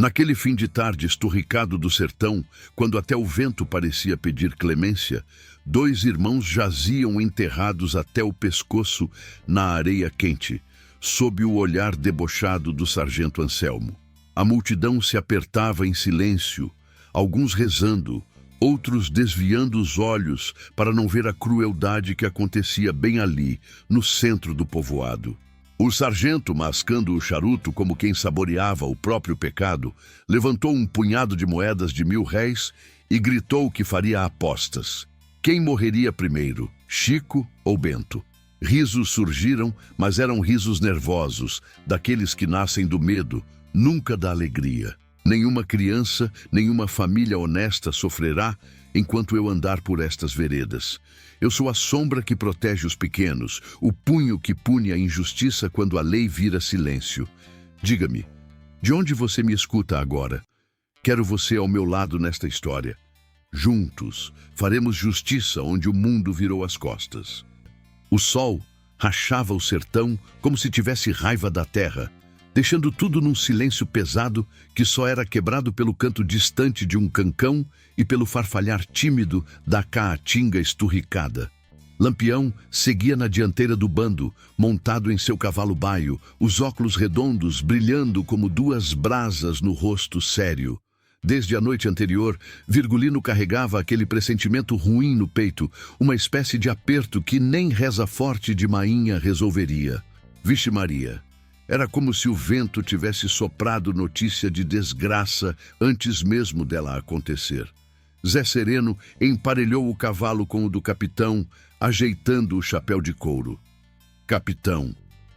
Naquele fim de tarde esturricado do sertão, quando até o vento parecia pedir clemência, dois irmãos jaziam enterrados até o pescoço na areia quente, sob o olhar debochado do sargento Anselmo. A multidão se apertava em silêncio, alguns rezando, outros desviando os olhos para não ver a crueldade que acontecia bem ali, no centro do povoado. O sargento, mascando o charuto como quem saboreava o próprio pecado, levantou um punhado de moedas de 1.000 réis e gritou que faria apostas. Quem morreria primeiro, Chico ou Bento? Risos surgiram, mas eram risos nervosos, daqueles que nascem do medo, nunca da alegria. Nenhuma criança, nenhuma família honesta sofrerá enquanto eu andar por estas veredas. Eu sou a sombra que protege os pequenos, o punho que pune a injustiça quando a lei vira silêncio. Diga-me, de onde você me escuta agora? Quero você ao meu lado nesta história. Juntos, faremos justiça onde o mundo virou as costas. O sol rachava o sertão como se tivesse raiva da terra, deixando tudo num silêncio pesado que só era quebrado pelo canto distante de um cancão e pelo farfalhar tímido da caatinga esturricada. Lampião seguia na dianteira do bando, montado em seu cavalo baio, os óculos redondos brilhando como duas brasas no rosto sério. Desde a noite anterior, Virgulino carregava aquele pressentimento ruim no peito, uma espécie de aperto que nem reza forte de mainha resolveria. Vixe Maria! Era como se o vento tivesse soprado notícia de desgraça antes mesmo dela acontecer. Zé Sereno emparelhou o cavalo com o do capitão, ajeitando o chapéu de couro. Capitão,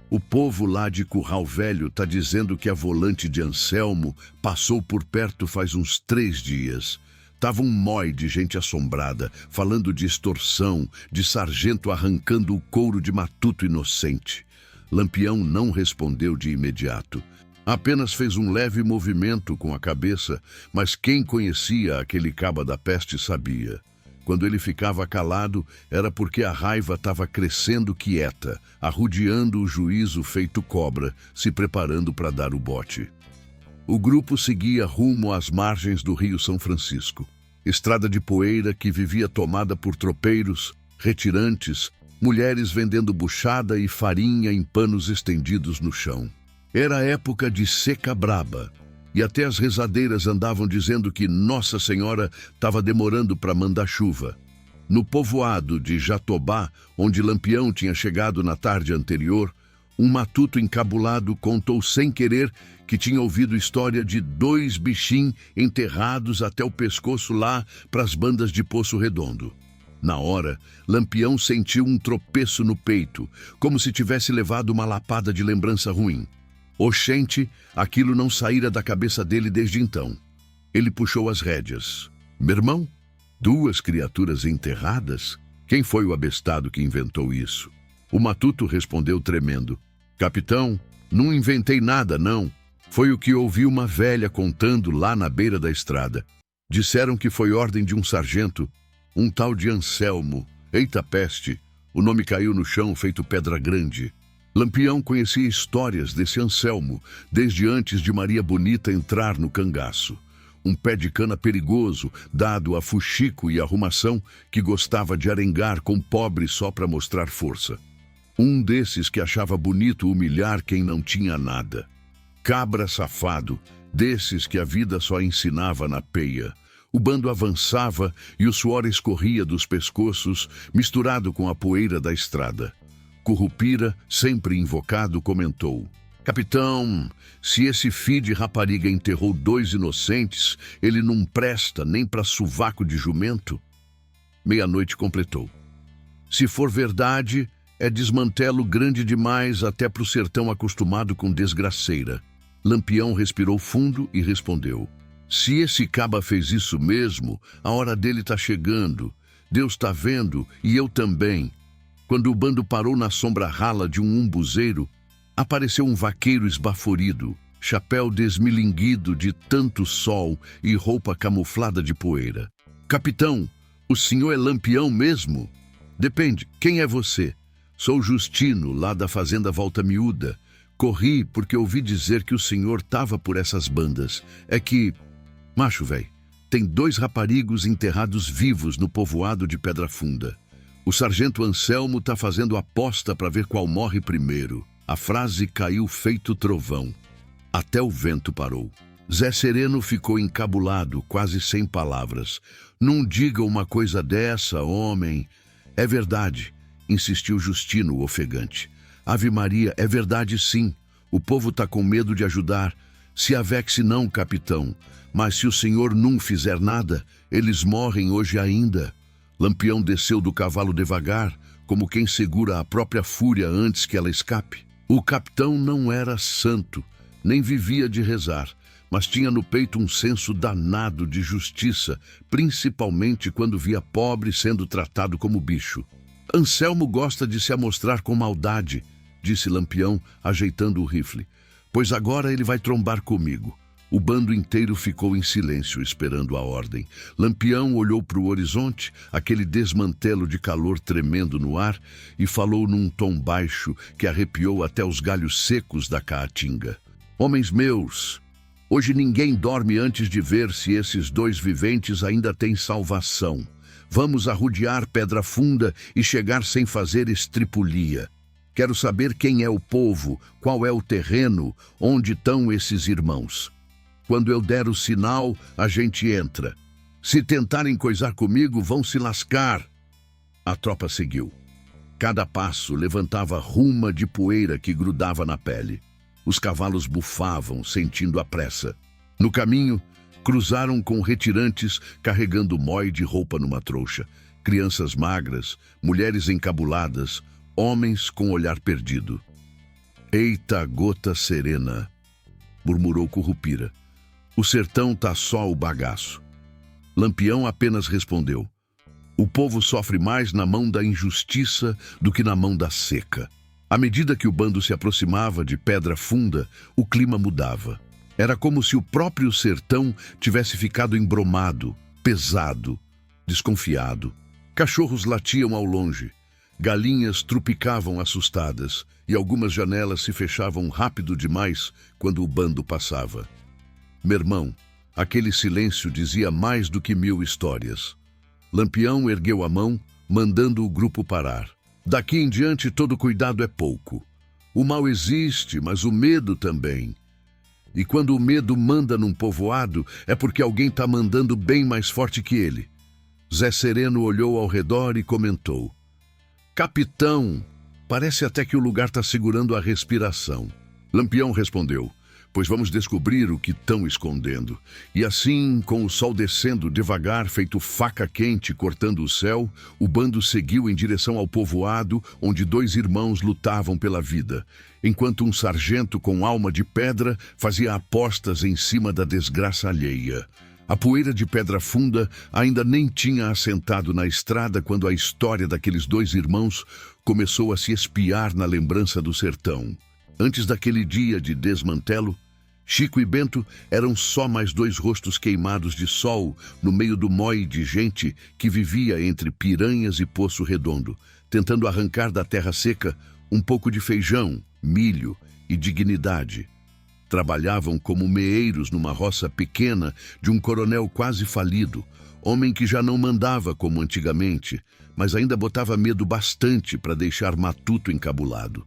o povo lá de Curral Velho tá dizendo que a volante de Anselmo passou por perto faz uns 3 dias. Tava um mói de gente assombrada, falando de extorsão, de sargento arrancando o couro de matuto inocente. Lampião não respondeu de imediato. Apenas fez um leve movimento com a cabeça, mas quem conhecia aquele caba da peste sabia. Quando ele ficava calado, era porque a raiva estava crescendo quieta, arrodeando o juízo feito cobra, se preparando para dar o bote. O grupo seguia rumo às margens do Rio São Francisco. Estrada de poeira que vivia tomada por tropeiros, retirantes, mulheres vendendo buchada e farinha em panos estendidos no chão. Era época de seca braba, e até as rezadeiras andavam dizendo que Nossa Senhora estava demorando para mandar chuva. No povoado de Jatobá, onde Lampião tinha chegado na tarde anterior, um matuto encabulado contou sem querer que tinha ouvido história de 2 bichim enterrados até o pescoço lá para as bandas de Poço Redondo. Na hora, Lampião sentiu um tropeço no peito, como se tivesse levado uma lapada de lembrança ruim. Oxente, aquilo não saíra da cabeça dele desde então. Ele puxou as rédeas. Meu irmão? 2 criaturas enterradas? Quem foi o abestado que inventou isso? O matuto respondeu tremendo. Capitão, não inventei nada, não. Foi o que ouvi uma velha contando lá na beira da estrada. Disseram que foi ordem de um sargento, um tal de Anselmo. Eita peste! O nome caiu no chão feito pedra grande. Lampião conhecia histórias desse Anselmo, desde antes de Maria Bonita entrar no cangaço. Um pé de cana perigoso, dado a fuxico e arrumação, que gostava de arengar com pobre só para mostrar força. Um desses que achava bonito humilhar quem não tinha nada. Cabra safado, desses que a vida só ensinava na peia. O bando avançava e o suor escorria dos pescoços, misturado com a poeira da estrada. Currupira, sempre invocado, comentou. Capitão, se esse filho de rapariga enterrou 2 inocentes, ele não presta nem para sovaco de jumento? Meia-noite completou. Se for verdade, é desmantelo grande demais até pro sertão acostumado com desgraceira. Lampião respirou fundo e respondeu. Se esse caba fez isso mesmo, a hora dele tá chegando. Deus tá vendo e eu também. Quando o bando parou na sombra rala de um umbuzeiro, apareceu um vaqueiro esbaforido, chapéu desmilinguido de tanto sol e roupa camuflada de poeira. Capitão, o senhor é Lampião mesmo? Depende, quem é você? Sou Justino, lá da fazenda Volta Miúda. Corri porque ouvi dizer que o senhor tava por essas bandas. É que, macho véi, tem 2 raparigos enterrados vivos no povoado de Pedra Funda. O sargento Anselmo tá fazendo aposta para ver qual morre primeiro. A frase caiu feito trovão. Até o vento parou. Zé Sereno ficou encabulado, quase sem palavras. Não diga uma coisa dessa, homem. É verdade, insistiu Justino, o ofegante. Ave Maria, é verdade sim. O povo tá com medo de ajudar. Se avexe não, capitão. Mas se o senhor não fizer nada, eles morrem hoje ainda. Lampião desceu do cavalo devagar, como quem segura a própria fúria antes que ela escape. O capitão não era santo, nem vivia de rezar, mas tinha no peito um senso danado de justiça, principalmente quando via pobre sendo tratado como bicho. Anselmo gosta de se amostrar com maldade, disse Lampião, ajeitando o rifle, pois agora ele vai trombar comigo. O bando inteiro ficou em silêncio, esperando a ordem. Lampião olhou para o horizonte, aquele desmantelo de calor tremendo no ar, e falou num tom baixo que arrepiou até os galhos secos da caatinga. Homens meus, hoje ninguém dorme antes de ver se esses 2 viventes ainda têm salvação. Vamos arrodear Pedra Funda e chegar sem fazer estripulia. Quero saber quem é o povo, qual é o terreno, onde estão esses irmãos. Quando eu der o sinal, a gente entra. Se tentarem coisar comigo, vão se lascar. A tropa seguiu. Cada passo levantava ruma de poeira que grudava na pele. Os cavalos bufavam, sentindo a pressa. No caminho, cruzaram com retirantes carregando mói de roupa numa trouxa. Crianças magras, mulheres encabuladas, homens com olhar perdido. Eita gota serena, murmurou Currupira. O sertão tá só o bagaço. Lampião apenas respondeu. O povo sofre mais na mão da injustiça do que na mão da seca. À medida que o bando se aproximava de Pedra Funda, o clima mudava. Era como se o próprio sertão tivesse ficado embromado, pesado, desconfiado. Cachorros latiam ao longe. Galinhas trupicavam assustadas e algumas janelas se fechavam rápido demais quando o bando passava. Meu irmão, aquele silêncio dizia mais do que 1000 histórias. Lampião ergueu a mão, mandando o grupo parar. Daqui em diante todo cuidado é pouco. O mal existe, mas o medo também. E quando o medo manda num povoado, é porque alguém está mandando bem mais forte que ele. Zé Sereno olhou ao redor e comentou. Capitão, parece até que o lugar está segurando a respiração. Lampião respondeu. Pois vamos descobrir o que estão escondendo. E assim, com o sol descendo devagar, feito faca quente cortando o céu, o bando seguiu em direção ao povoado, onde 2 irmãos lutavam pela vida, enquanto um sargento com alma de pedra fazia apostas em cima da desgraça alheia. A poeira de Pedra Funda ainda nem tinha assentado na estrada quando a história daqueles 2 irmãos começou a se espiar na lembrança do sertão. Antes daquele dia de desmantelo, Chico e Bento eram só mais 2 rostos queimados de sol no meio do mói de gente que vivia entre Piranhas e Poço Redondo, tentando arrancar da terra seca um pouco de feijão, milho e dignidade. Trabalhavam como meeiros numa roça pequena de um coronel quase falido, homem que já não mandava como antigamente, mas ainda botava medo bastante para deixar Matuto encabulado.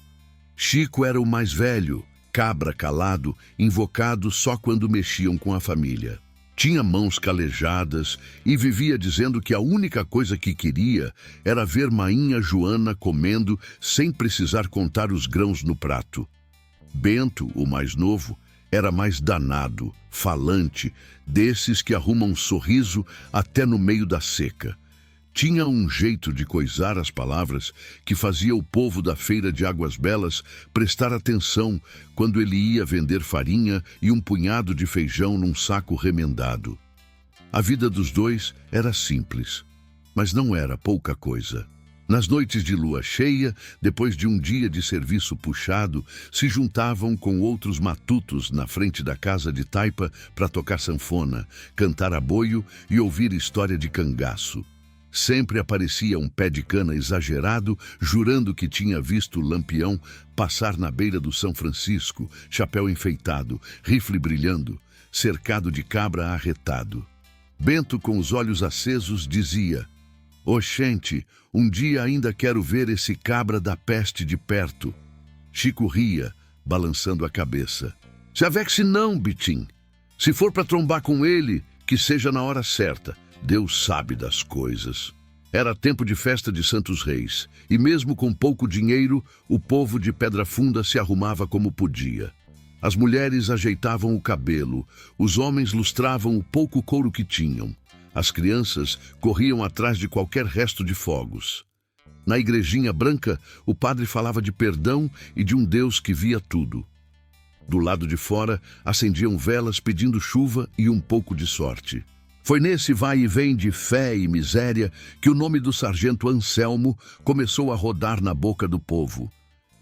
Chico era o mais velho, cabra calado, invocado só quando mexiam com a família. Tinha mãos calejadas e vivia dizendo que a única coisa que queria era ver Mainha Joana comendo sem precisar contar os grãos no prato. Bento, o mais novo, era mais danado, falante, desses que arrumam um sorriso até no meio da seca. Tinha um jeito de coisar as palavras que fazia o povo da Feira de Águas Belas prestar atenção quando ele ia vender farinha e um punhado de feijão num saco remendado. A vida dos 2 era simples, mas não era pouca coisa. Nas noites de lua cheia, depois de um dia de serviço puxado, se juntavam com outros matutos na frente da casa de taipa para tocar sanfona, cantar aboio e ouvir história de cangaço. Sempre aparecia um pé de cana exagerado, jurando que tinha visto Lampião passar na beira do São Francisco, chapéu enfeitado, rifle brilhando, cercado de cabra arretado. Bento, com os olhos acesos, dizia: "Oxente, um dia ainda quero ver esse cabra da peste de perto." Chico ria, balançando a cabeça. "Se avexe não, Bitim. Se for para trombar com ele, que seja na hora certa. Deus sabe das coisas." Era tempo de festa de Santos Reis, e mesmo com pouco dinheiro, o povo de Pedra Funda se arrumava como podia. As mulheres ajeitavam o cabelo, os homens lustravam o pouco couro que tinham. As crianças corriam atrás de qualquer resto de fogos. Na igrejinha branca, o padre falava de perdão e de um Deus que via tudo. Do lado de fora, acendiam velas pedindo chuva e um pouco de sorte. Foi nesse vai e vem de fé e miséria que o nome do sargento Anselmo começou a rodar na boca do povo.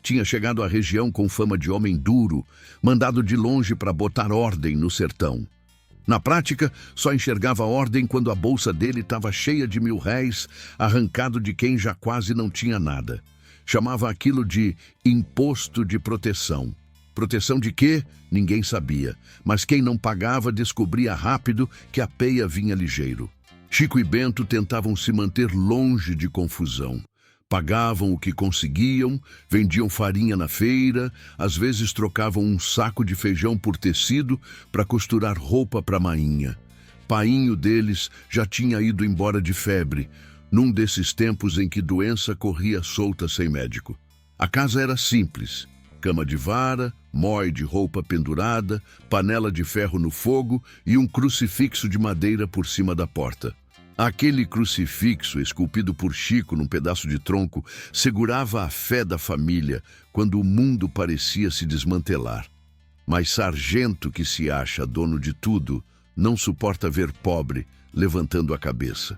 Tinha chegado à região com fama de homem duro, mandado de longe para botar ordem no sertão. Na prática, só enxergava ordem quando a bolsa dele estava cheia de R$1000, arrancado de quem já quase não tinha nada. Chamava aquilo de imposto de proteção. Proteção de quê? Ninguém sabia, mas quem não pagava descobria rápido que a peia vinha ligeiro. Chico e Bento tentavam se manter longe de confusão. Pagavam o que conseguiam, vendiam farinha na feira, às vezes trocavam um saco de feijão por tecido para costurar roupa para Mainha. Painho deles já tinha ido embora de febre, num desses tempos em que doença corria solta sem médico. A casa era simples: cama de vara, mói de roupa pendurada, panela de ferro no fogo e um crucifixo de madeira por cima da porta. Aquele crucifixo, esculpido por Chico num pedaço de tronco, segurava a fé da família quando o mundo parecia se desmantelar. Mas sargento, que se acha dono de tudo, não suporta ver pobre levantando a cabeça.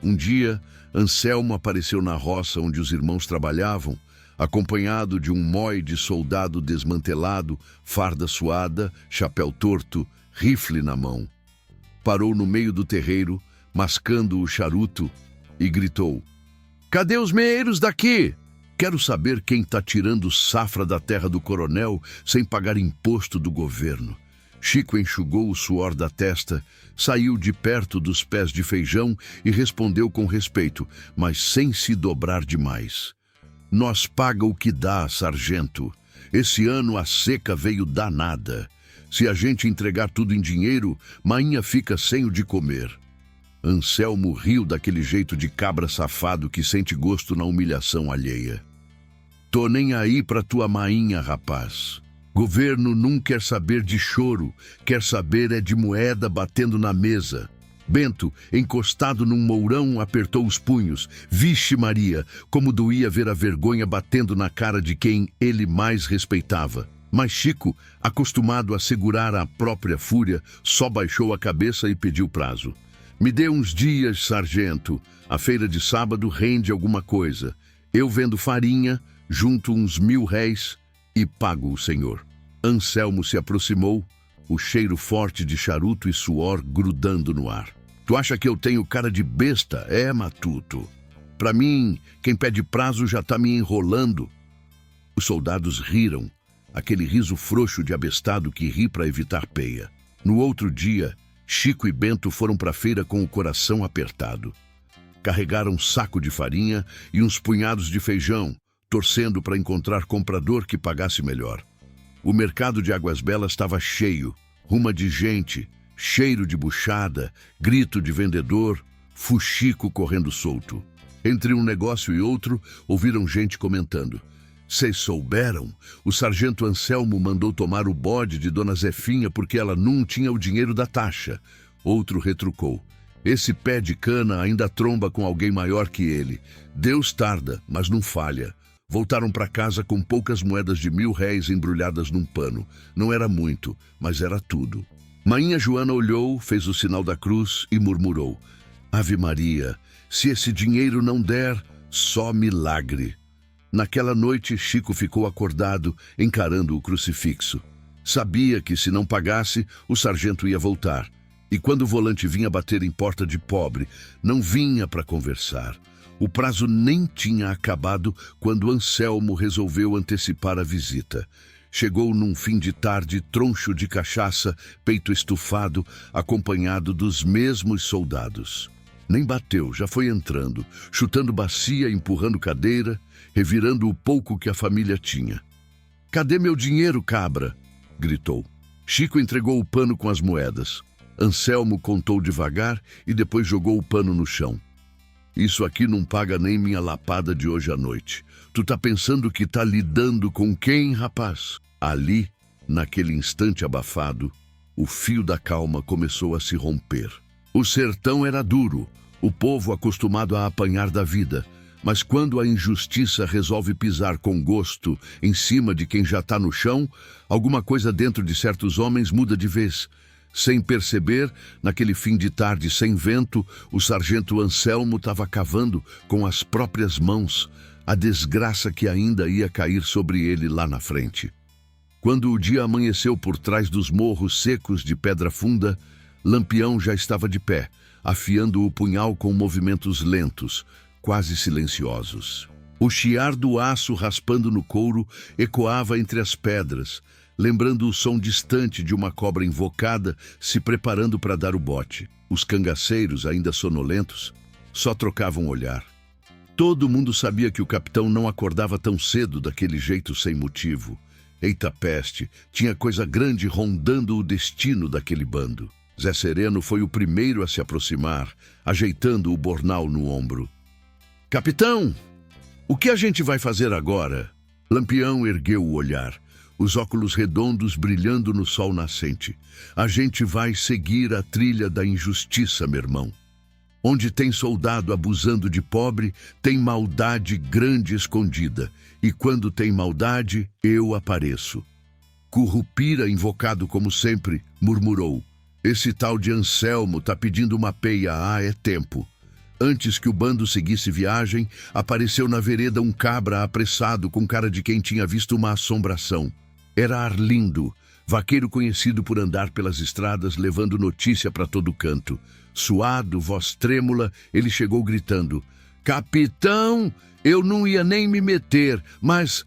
Um dia, Anselmo apareceu na roça onde os irmãos trabalhavam, acompanhado de um mói de soldado desmantelado, farda suada, chapéu torto, rifle na mão. Parou no meio do terreiro, mascando o charuto, e gritou: "Cadê os meeiros daqui? Quero saber quem está tirando safra da terra do coronel sem pagar imposto do governo." Chico enxugou o suor da testa, saiu de perto dos pés de feijão e respondeu com respeito, mas sem se dobrar demais: "Nós paga o que dá, sargento. Esse ano a seca veio danada. Se a gente entregar tudo em dinheiro, Mainha fica sem o de comer." Anselmo riu daquele jeito de cabra safado que sente gosto na humilhação alheia. "Tô nem aí pra tua Mainha, rapaz. Governo não quer saber de choro, quer saber é de moeda batendo na mesa." Bento, encostado num mourão, apertou os punhos. Vixe Maria, como doía ver a vergonha batendo na cara de quem ele mais respeitava. Mas Chico, acostumado a segurar a própria fúria, só baixou a cabeça e pediu prazo. "Me dê uns dias, sargento. A feira de sábado rende alguma coisa. Eu vendo farinha, junto uns R$1000 e pago o senhor." Anselmo se aproximou, o cheiro forte de charuto e suor grudando no ar. "Tu acha que eu tenho cara de besta? É, matuto. Pra mim, quem pede prazo já tá me enrolando." Os soldados riram, aquele riso frouxo de abestado que ri para evitar peia. No outro dia, Chico e Bento foram para a feira com o coração apertado. Carregaram um saco de farinha e uns punhados de feijão, torcendo para encontrar comprador que pagasse melhor. O mercado de Águas Belas estava cheio, ruma de gente, cheiro de buchada, grito de vendedor, fuxico correndo solto. Entre um negócio e outro, ouviram gente comentando: "Vocês souberam? O sargento Anselmo mandou tomar o bode de Dona Zefinha porque ela não tinha o dinheiro da taxa." Outro retrucou: "Esse pé de cana ainda tromba com alguém maior que ele. Deus tarda, mas não falha." Voltaram para casa com poucas moedas de R$1000 embrulhadas num pano. Não era muito, mas era tudo. Mainha Joana olhou, fez o sinal da cruz e murmurou: "Ave Maria, se esse dinheiro não der, só milagre." Naquela noite, Chico ficou acordado, encarando o crucifixo. Sabia que se não pagasse, o sargento ia voltar. E quando o volante vinha bater em porta de pobre, não vinha para conversar. O prazo nem tinha acabado quando Anselmo resolveu antecipar a visita. Chegou num fim de tarde, troncho de cachaça, peito estufado, acompanhado dos mesmos soldados. Nem bateu, já foi entrando, chutando bacia, empurrando cadeira, revirando o pouco que a família tinha. "Cadê meu dinheiro, cabra?" gritou. Chico entregou o pano com as moedas. Anselmo contou devagar e depois jogou o pano no chão. "Isso aqui não paga nem minha lapada de hoje à noite. Tu tá pensando que tá lidando com quem, rapaz?" Ali, naquele instante abafado, o fio da calma começou a se romper. O sertão era duro, o povo acostumado a apanhar da vida, mas quando a injustiça resolve pisar com gosto em cima de quem já tá no chão, alguma coisa dentro de certos homens muda de vez. Sem perceber, naquele fim de tarde sem vento, o sargento Anselmo estava cavando com as próprias mãos a desgraça que ainda ia cair sobre ele lá na frente. Quando o dia amanheceu por trás dos morros secos de Pedra Funda, Lampião já estava de pé, afiando o punhal com movimentos lentos, quase silenciosos. O chiar do aço raspando no couro ecoava entre as pedras, lembrando o som distante de uma cobra invocada se preparando para dar o bote. Os cangaceiros, ainda sonolentos, só trocavam olhar. Todo mundo sabia que o capitão não acordava tão cedo daquele jeito sem motivo. Eita peste, tinha coisa grande rondando o destino daquele bando. Zé Sereno foi o primeiro a se aproximar, ajeitando o bornal no ombro. "Capitão, o que a gente vai fazer agora?" Lampião ergueu o olhar, os óculos redondos brilhando no sol nascente. "A gente vai seguir a trilha da injustiça, meu irmão. Onde tem soldado abusando de pobre, tem maldade grande escondida. E quando tem maldade, eu apareço." Currupira, invocado como sempre, murmurou: "Esse tal de Anselmo tá pedindo uma peia, é tempo." Antes que o bando seguisse viagem, apareceu na vereda um cabra apressado com cara de quem tinha visto uma assombração. Era Arlindo, vaqueiro conhecido por andar pelas estradas levando notícia para todo canto. Suado, voz trêmula, ele chegou gritando: "Capitão, eu não ia nem me meter, mas...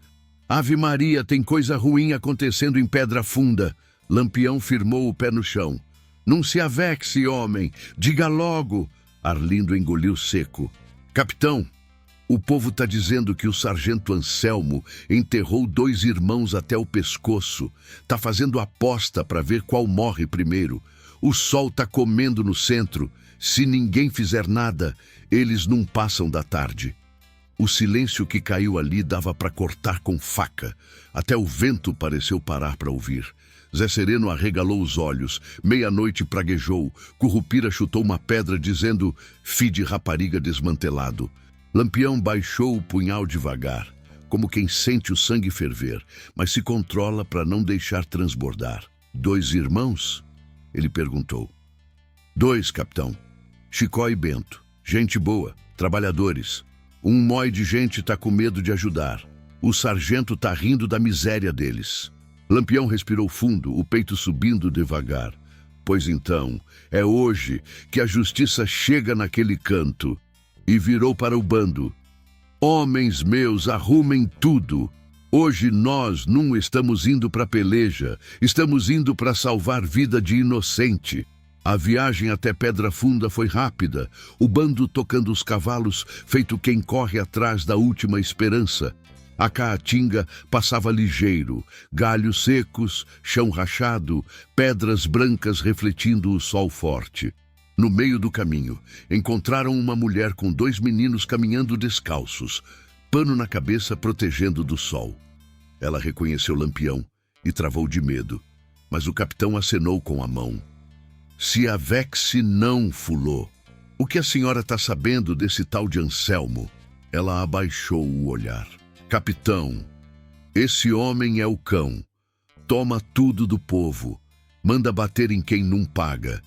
Ave Maria, tem coisa ruim acontecendo em Pedra Funda." Lampião firmou o pé no chão. "Não se avexe, homem, diga logo." Arlindo engoliu seco. "Capitão, o povo tá dizendo que o sargento Anselmo enterrou 2 irmãos até o pescoço. Tá fazendo aposta para ver qual morre primeiro. O sol tá comendo no centro. Se ninguém fizer nada, eles não passam da tarde." O silêncio que caiu ali dava para cortar com faca. Até o vento pareceu parar para ouvir. Zé Sereno arregalou os olhos. Meia-noite praguejou. Currupira chutou uma pedra dizendo: "Fi de rapariga desmantelado." Lampião baixou o punhal devagar, como quem sente o sangue ferver, mas se controla para não deixar transbordar. "2 irmãos?" ele perguntou. "2, capitão. Chicó e Bento. Gente boa, trabalhadores. Um mói de gente tá com medo de ajudar. O sargento tá rindo da miséria deles." Lampião respirou fundo, o peito subindo devagar. "Pois então, é hoje que a justiça chega naquele canto." E virou para o bando: "Homens meus, arrumem tudo. Hoje nós não estamos indo para peleja, estamos indo para salvar vida de inocente." A viagem até Pedra Funda foi rápida, o bando tocando os cavalos, feito quem corre atrás da última esperança. A caatinga passava ligeiro, galhos secos, chão rachado, pedras brancas refletindo o sol forte. No meio do caminho, encontraram uma mulher com 2 meninos caminhando descalços, pano na cabeça protegendo do sol. Ela reconheceu Lampião e travou de medo, mas o capitão acenou com a mão. "Se avexe não, fulô. O que a senhora está sabendo desse tal de Anselmo?" Ela abaixou o olhar. "Capitão, esse homem é o cão. Toma tudo do povo. Manda bater em quem não paga.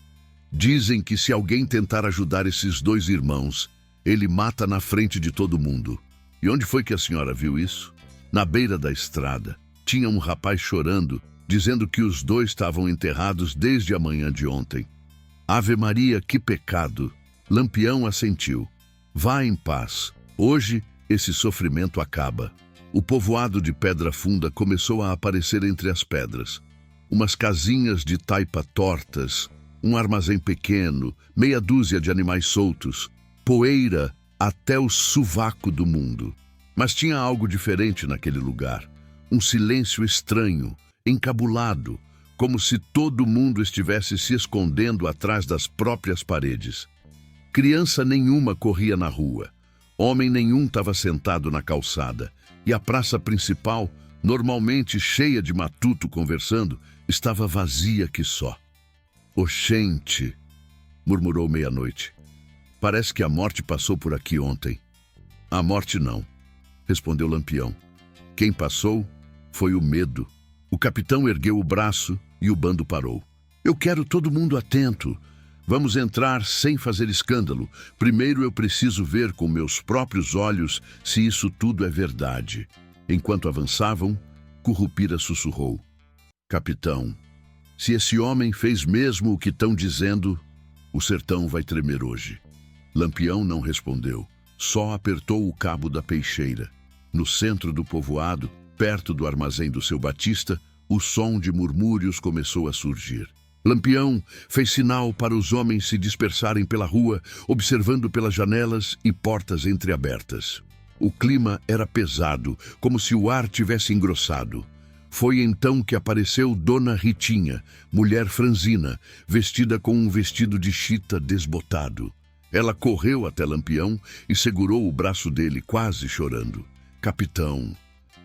Dizem que se alguém tentar ajudar esses 2 irmãos, ele mata na frente de todo mundo." "E onde foi que a senhora viu isso?" "Na beira da estrada. Tinha um rapaz chorando, dizendo que os 2 estavam enterrados desde a manhã de ontem." Ave Maria, que pecado! Lampião assentiu. Vá em paz. Hoje, esse sofrimento acaba. O povoado de Pedra Funda começou a aparecer entre as pedras. Umas casinhas de taipa tortas, um armazém pequeno, meia dúzia de animais soltos, poeira até o sovaco do mundo. Mas tinha algo diferente naquele lugar. Um silêncio estranho, encabulado, como se todo mundo estivesse se escondendo atrás das próprias paredes. Criança nenhuma corria na rua. Homem nenhum estava sentado na calçada. E a praça principal, normalmente cheia de matuto conversando, estava vazia que só. Oxente, murmurou meia-noite. Parece que a morte passou por aqui ontem. A morte não, respondeu Lampião. Quem passou foi o medo. O capitão ergueu o braço e o bando parou. Eu quero todo mundo atento. Vamos entrar sem fazer escândalo. Primeiro eu preciso ver com meus próprios olhos se isso tudo é verdade. Enquanto avançavam, Currupira sussurrou. Capitão, se esse homem fez mesmo o que estão dizendo, o sertão vai tremer hoje. Lampião não respondeu, só apertou o cabo da peixeira. No centro do povoado, perto do armazém do seu Batista, o som de murmúrios começou a surgir. Lampião fez sinal para os homens se dispersarem pela rua, observando pelas janelas e portas entreabertas. O clima era pesado, como se o ar tivesse engrossado. Foi então que apareceu Dona Ritinha, mulher franzina, vestida com um vestido de chita desbotado. Ela correu até Lampião e segurou o braço dele, quase chorando. Capitão,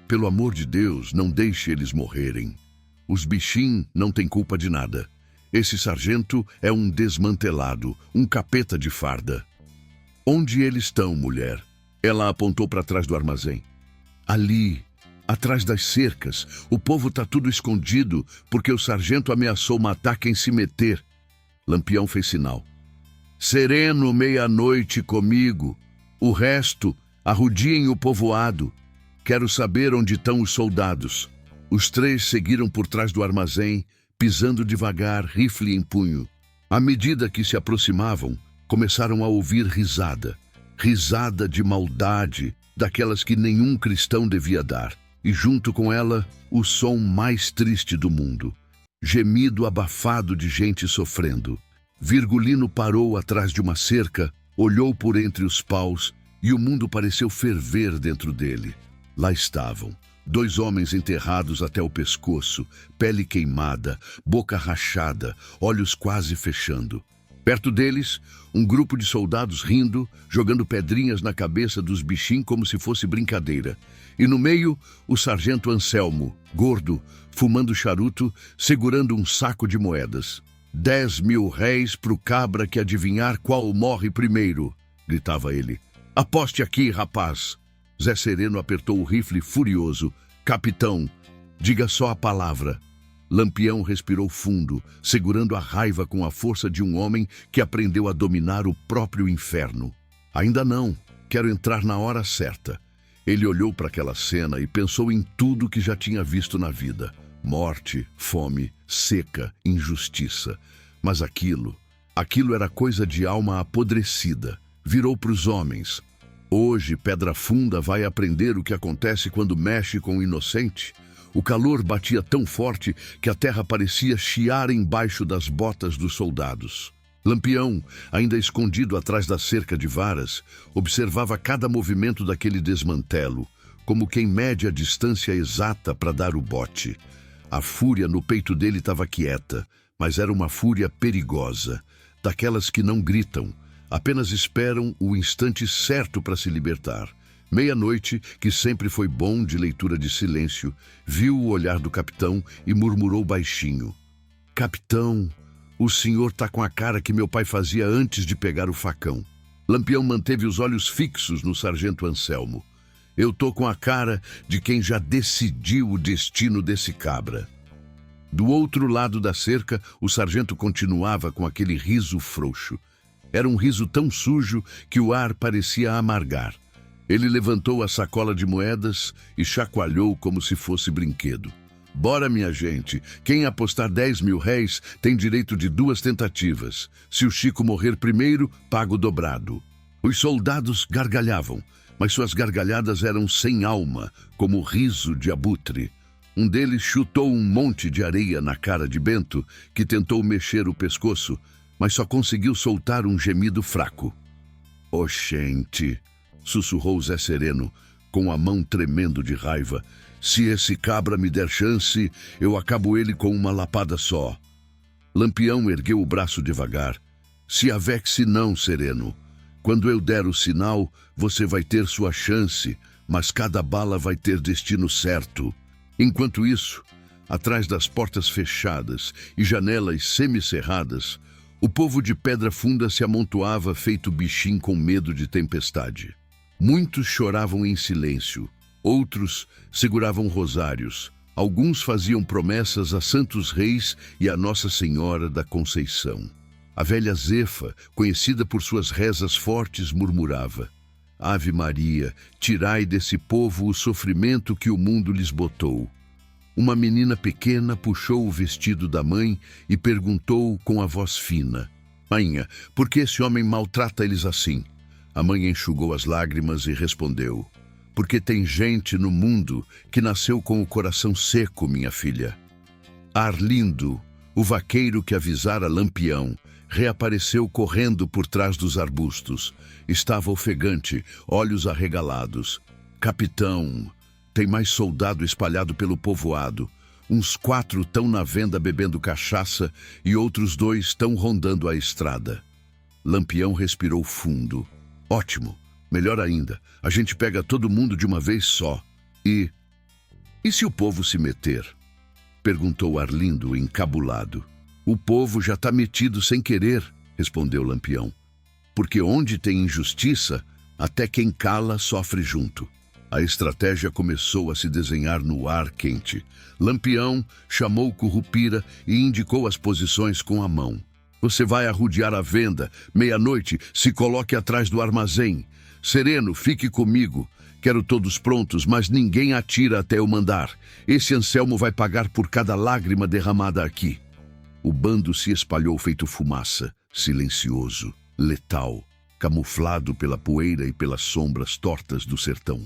pelo amor de Deus, não deixe eles morrerem. Os bichinhos não têm culpa de nada. Esse sargento é um desmantelado, um capeta de farda. Onde eles estão, mulher? Ela apontou para trás do armazém. Ali, atrás das cercas, o povo está tudo escondido porque o sargento ameaçou matar quem se meter. Lampião fez sinal. Sereno, meia-noite comigo. O resto, arrudiem o povoado. Quero saber onde estão os soldados. Os três seguiram por trás do armazém, pisando devagar, rifle em punho. À medida que se aproximavam, começaram a ouvir risada. Risada de maldade, daquelas que nenhum cristão devia dar. E junto com ela, o som mais triste do mundo. Gemido abafado de gente sofrendo. Virgulino parou atrás de uma cerca, olhou por entre os paus e o mundo pareceu ferver dentro dele. Lá estavam. 2 homens enterrados até o pescoço, pele queimada, boca rachada, olhos quase fechando. Perto deles, um grupo de soldados rindo, jogando pedrinhas na cabeça dos bichinhos como se fosse brincadeira. E no meio, o sargento Anselmo, gordo, fumando charuto, segurando um saco de moedas. 10.000 réis pro cabra que adivinhar qual morre primeiro, gritava ele. Aposte aqui, rapaz. Zé Sereno apertou o rifle furioso. Capitão, diga só a palavra. Lampião respirou fundo, segurando a raiva com a força de um homem que aprendeu a dominar o próprio inferno. Ainda não, quero entrar na hora certa. Ele olhou para aquela cena e pensou em tudo que já tinha visto na vida. Morte, fome, seca, injustiça. Mas aquilo era coisa de alma apodrecida. Virou para os homens. Hoje, Pedra Funda vai aprender o que acontece quando mexe com o inocente. O calor batia tão forte que a terra parecia chiar embaixo das botas dos soldados. Lampião, ainda escondido atrás da cerca de varas, observava cada movimento daquele desmantelo, como quem mede a distância exata para dar o bote. A fúria no peito dele estava quieta, mas era uma fúria perigosa, daquelas que não gritam, apenas esperam o instante certo para se libertar. Meia-noite, que sempre foi bom de leitura de silêncio, viu o olhar do capitão e murmurou baixinho. Capitão, o senhor tá com a cara que meu pai fazia antes de pegar o facão. Lampião manteve os olhos fixos no sargento Anselmo. Eu tô com a cara de quem já decidiu o destino desse cabra. Do outro lado da cerca, o sargento continuava com aquele riso frouxo. Era um riso tão sujo que o ar parecia amargar. Ele levantou a sacola de moedas e chacoalhou como se fosse brinquedo. Bora, minha gente. Quem apostar 10.000 réis tem direito de 2 tentativas. Se o Chico morrer primeiro, pago dobrado. Os soldados gargalhavam, mas suas gargalhadas eram sem alma, como riso de abutre. Um deles chutou um monte de areia na cara de Bento, que tentou mexer o pescoço, mas só conseguiu soltar um gemido fraco. Oxente, sussurrou Zé Sereno, com a mão tremendo de raiva. Se esse cabra me der chance, eu acabo ele com uma lapada só. Lampião ergueu o braço devagar. Se avexe não, Sereno. Quando eu der o sinal, você vai ter sua chance, mas cada bala vai ter destino certo. Enquanto isso, atrás das portas fechadas e janelas semicerradas, o povo de Pedra Funda se amontoava feito bichim com medo de tempestade. Muitos choravam em silêncio, outros seguravam rosários, alguns faziam promessas a santos reis e a Nossa Senhora da Conceição. A velha Zefa, conhecida por suas rezas fortes, murmurava: Ave Maria, tirai desse povo o sofrimento que o mundo lhes botou. Uma menina pequena puxou o vestido da mãe e perguntou com a voz fina: Mainha, por que esse homem maltrata eles assim? A mãe enxugou as lágrimas e respondeu: Porque tem gente no mundo que nasceu com o coração seco, minha filha. Arlindo, o vaqueiro que avisara Lampião, reapareceu correndo por trás dos arbustos. Estava ofegante, olhos arregalados. Capitão, tem mais soldado espalhado pelo povoado. Uns 4 estão na venda bebendo cachaça e outros 2 estão rondando a estrada. Lampião respirou fundo. Ótimo, melhor ainda, a gente pega todo mundo de uma vez só. E se o povo se meter? Perguntou Arlindo, encabulado. O povo já está metido sem querer, respondeu Lampião. Porque onde tem injustiça, até quem cala sofre junto. A estratégia começou a se desenhar no ar quente. Lampião chamou Currupira e indicou as posições com a mão. Você vai arrodear a venda. 00:30, se coloque atrás do armazém. Sereno, fique comigo. Quero todos prontos, mas ninguém atira até eu mandar. Esse Anselmo vai pagar por cada lágrima derramada aqui. O bando se espalhou feito fumaça, silencioso, letal, camuflado pela poeira e pelas sombras tortas do sertão.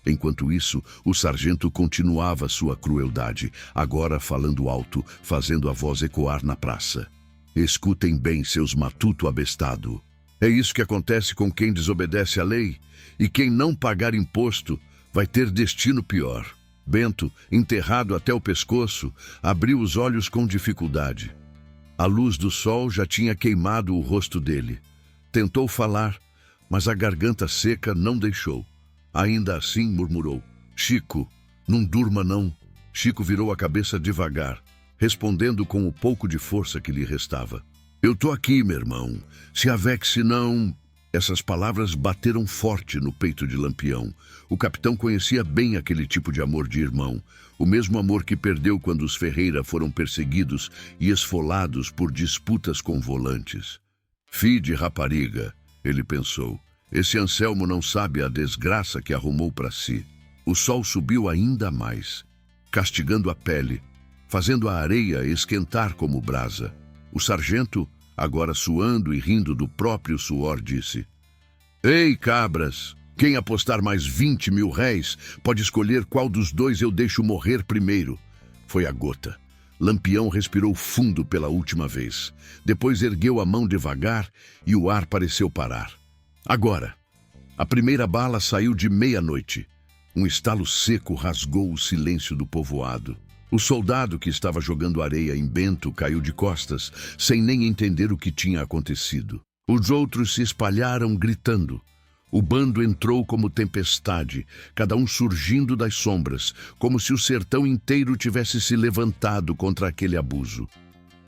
Enquanto isso, o sargento continuava sua crueldade, agora falando alto, fazendo a voz ecoar na praça. Escutem bem, seus matuto abestado. É isso que acontece com quem desobedece à lei, e quem não pagar imposto vai ter destino pior. Bento, enterrado até o pescoço, abriu os olhos com dificuldade. A luz do sol já tinha queimado o rosto dele. Tentou falar, mas a garganta seca não deixou. Ainda assim murmurou: Chico, não durma não. Chico virou a cabeça devagar, respondendo com o pouco de força que lhe restava: Eu tô aqui, meu irmão. Se avexe não... Essas palavras bateram forte no peito de Lampião. O capitão conhecia bem aquele tipo de amor de irmão, o mesmo amor que perdeu quando os Ferreira foram perseguidos e esfolados por disputas com volantes. Fi de rapariga, ele pensou. Esse Anselmo não sabe a desgraça que arrumou para si. O sol subiu ainda mais, castigando a pele, fazendo a areia esquentar como brasa. O sargento, agora suando e rindo do próprio suor, disse: Ei, cabras, quem apostar mais 20.000 réis pode escolher qual dos 2 eu deixo morrer primeiro. Foi a gota. Lampião respirou fundo pela última vez. Depois ergueu a mão devagar e o ar pareceu parar. Agora, a primeira bala saiu de 00:30. Um estalo seco rasgou o silêncio do povoado. O soldado que estava jogando areia em Bento caiu de costas, sem nem entender o que tinha acontecido. Os outros se espalharam gritando. O bando entrou como tempestade, cada um surgindo das sombras, como se o sertão inteiro tivesse se levantado contra aquele abuso.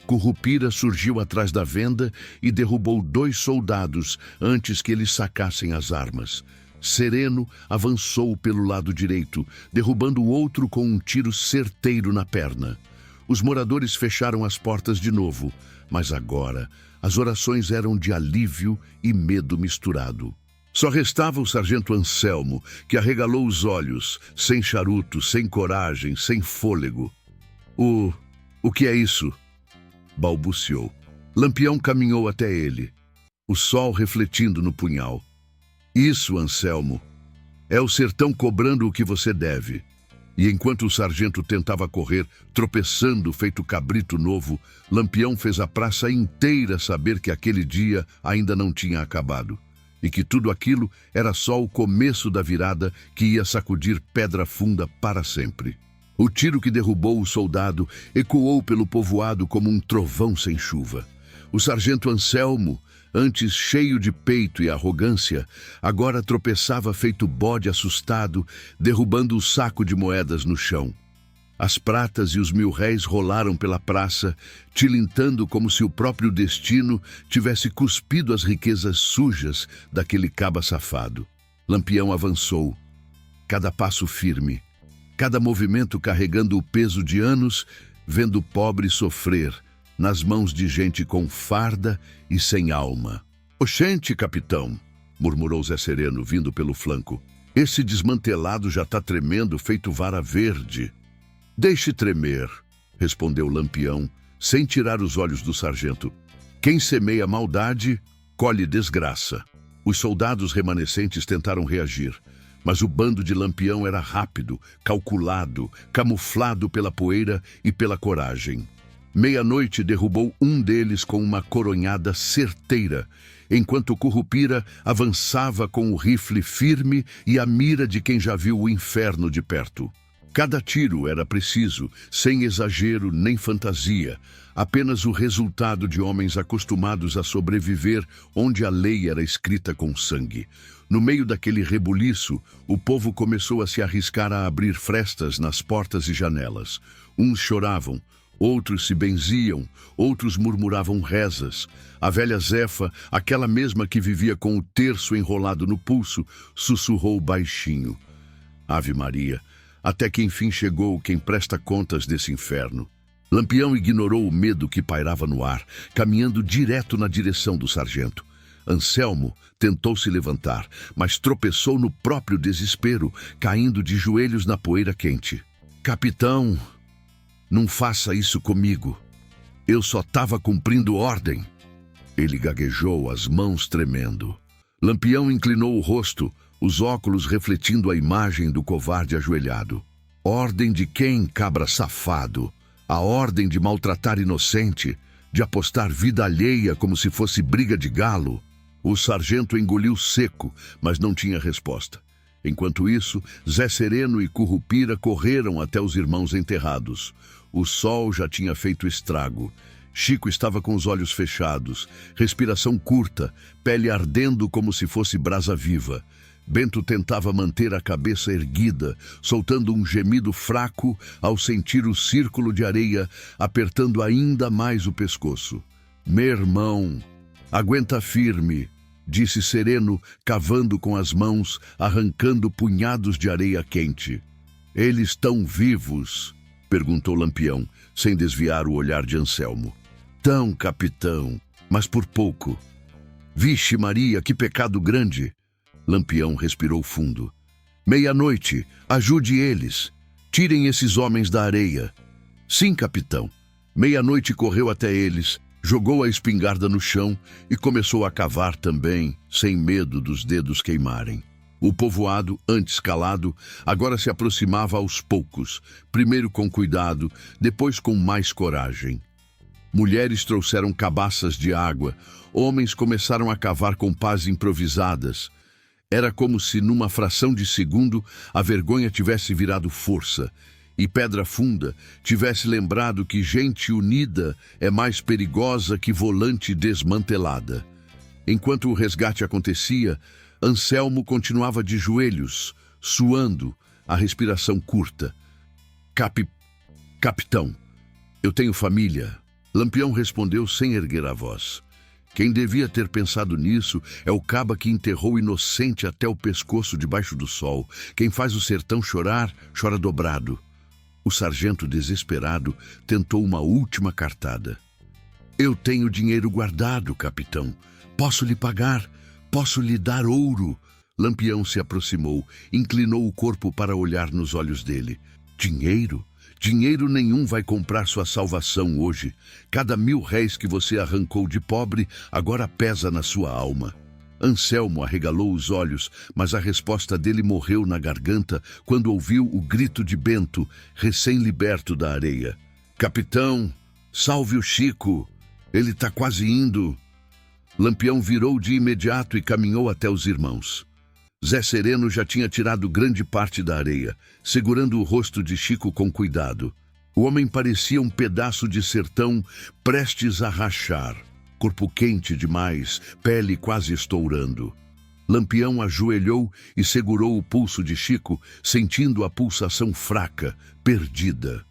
Currupira surgiu atrás da venda e derrubou 2 soldados antes que eles sacassem as armas. Sereno avançou pelo lado direito, derrubando o outro com um tiro certeiro na perna. Os moradores fecharam as portas de novo, mas agora as orações eram de alívio e medo misturado. Só restava o sargento Anselmo, que arregalou os olhos, sem charuto, sem coragem, sem fôlego. O... o que é isso? Balbuciou. Lampião caminhou até ele, o sol refletindo no punhal. Isso, Anselmo, é o sertão cobrando o que você deve. E enquanto o sargento tentava correr, tropeçando feito cabrito novo, Lampião fez a praça inteira saber que aquele dia ainda não tinha acabado. E que tudo aquilo era só o começo da virada que ia sacudir Pedra Funda para sempre. O tiro que derrubou o soldado ecoou pelo povoado como um trovão sem chuva. O sargento Anselmo, antes cheio de peito e arrogância, agora tropeçava feito bode assustado, derrubando o saco de moedas no chão. As pratas e os 1000 réis rolaram pela praça, tilintando como se o próprio destino tivesse cuspido as riquezas sujas daquele caba safado. Lampião avançou, cada passo firme, cada movimento carregando o peso de anos, vendo o pobre sofrer, nas mãos de gente com farda e sem alma. Oxente, capitão, murmurou Zé Sereno, vindo pelo flanco. Esse desmantelado já tá tremendo, feito vara verde. Deixe tremer, respondeu Lampião, sem tirar os olhos do sargento. Quem semeia maldade, colhe desgraça. Os soldados remanescentes tentaram reagir, mas o bando de Lampião era rápido, calculado, camuflado pela poeira e pela coragem. Meia-noite derrubou um deles com uma coronhada certeira, enquanto Currupira avançava com o rifle firme e a mira de quem já viu o inferno de perto. Cada tiro era preciso, sem exagero nem fantasia, apenas o resultado de homens acostumados a sobreviver onde a lei era escrita com sangue. No meio daquele rebuliço, o povo começou a se arriscar a abrir frestas nas portas e janelas. Uns choravam, outros se benziam, outros murmuravam rezas. A velha Zefa, aquela mesma que vivia com o terço enrolado no pulso, sussurrou baixinho: Ave Maria, até que enfim chegou quem presta contas desse inferno. Lampião ignorou o medo que pairava no ar, caminhando direto na direção do sargento. Anselmo tentou se levantar, mas tropeçou no próprio desespero, caindo de joelhos na poeira quente. Capitão, não faça isso comigo. Eu só estava cumprindo ordem. Ele gaguejou, as mãos tremendo. Lampião inclinou o rosto, os óculos refletindo a imagem do covarde ajoelhado. Ordem de quem, cabra safado? A ordem de maltratar inocente, de apostar vida alheia como se fosse briga de galo? O sargento engoliu seco, mas não tinha resposta. Enquanto isso, Zé Sereno e Currupira correram até os irmãos enterrados. O sol já tinha feito estrago. Chico estava com os olhos fechados, respiração curta, pele ardendo como se fosse brasa viva. Bento tentava manter a cabeça erguida, soltando um gemido fraco ao sentir o círculo de areia apertando ainda mais o pescoço. Meu irmão, aguenta firme, disse Sereno, cavando com as mãos, arrancando punhados de areia quente. Eles estão vivos? Perguntou Lampião, sem desviar o olhar de Anselmo. Tão, capitão, mas por pouco. Vixe Maria, que pecado grande! Lampião respirou fundo. Meia-noite, ajude eles. Tirem esses homens da areia. Sim, capitão. Meia-noite correu até eles, jogou a espingarda no chão e começou a cavar também, sem medo dos dedos queimarem. O povoado, antes calado, agora se aproximava aos poucos, primeiro com cuidado, depois com mais coragem. Mulheres trouxeram cabaças de água, homens começaram a cavar com pás improvisadas. Era como se, numa fração de segundo, a vergonha tivesse virado força, e Pedra Funda tivesse lembrado que gente unida é mais perigosa que volante desmantelada. Enquanto o resgate acontecia, Anselmo continuava de joelhos, suando, a respiração curta. Capitão, eu tenho família. Lampião respondeu sem erguer a voz. Quem devia ter pensado nisso é o caba que enterrou inocente até o pescoço debaixo do sol. Quem faz o sertão chorar, chora dobrado. O sargento, desesperado, tentou uma última cartada. Eu tenho dinheiro guardado, capitão. Posso lhe pagar. Posso lhe dar ouro. Lampião se aproximou, inclinou o corpo para olhar nos olhos dele. Dinheiro? Dinheiro nenhum vai comprar sua salvação hoje. Cada 1000 réis que você arrancou de pobre agora pesa na sua alma. Anselmo arregalou os olhos, mas a resposta dele morreu na garganta quando ouviu o grito de Bento, recém-liberto da areia. Capitão, salve o Chico! Ele está quase indo. Lampião virou de imediato e caminhou até os irmãos. Zé Sereno já tinha tirado grande parte da areia, segurando o rosto de Chico com cuidado. O homem parecia um pedaço de sertão prestes a rachar. Corpo quente demais, pele quase estourando. Lampião ajoelhou e segurou o pulso de Chico, sentindo a pulsação fraca, perdida.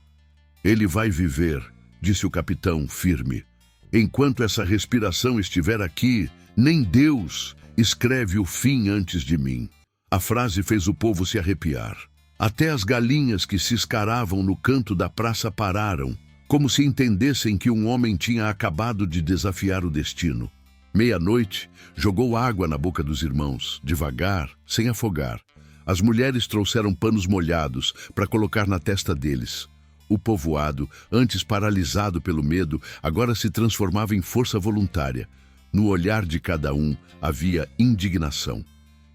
Ele vai viver, disse o capitão, firme. Enquanto essa respiração estiver aqui, nem Deus escreve o fim antes de mim. A frase fez o povo se arrepiar. Até as galinhas que se escaravam no canto da praça pararam, como se entendessem que um homem tinha acabado de desafiar o destino. Meia-noite, jogou água na boca dos irmãos, devagar, sem afogar. As mulheres trouxeram panos molhados para colocar na testa deles. O povoado, antes paralisado pelo medo, agora se transformava em força voluntária. No olhar de cada um havia indignação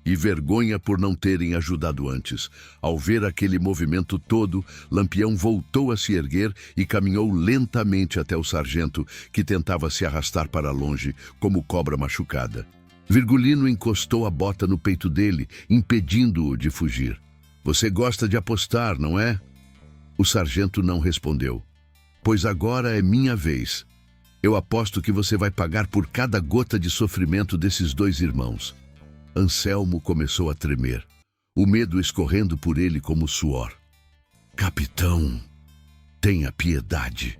e vergonha por não terem ajudado antes. Ao ver aquele movimento todo, Lampião voltou a se erguer e caminhou lentamente até o sargento, que tentava se arrastar para longe, como cobra machucada. Virgulino encostou a bota no peito dele, impedindo-o de fugir. Você gosta de apostar, não é? O sargento não respondeu. Pois agora é minha vez. Eu aposto que você vai pagar por cada gota de sofrimento desses 2 irmãos. Anselmo começou a tremer, o medo escorrendo por ele como suor. Capitão, tenha piedade.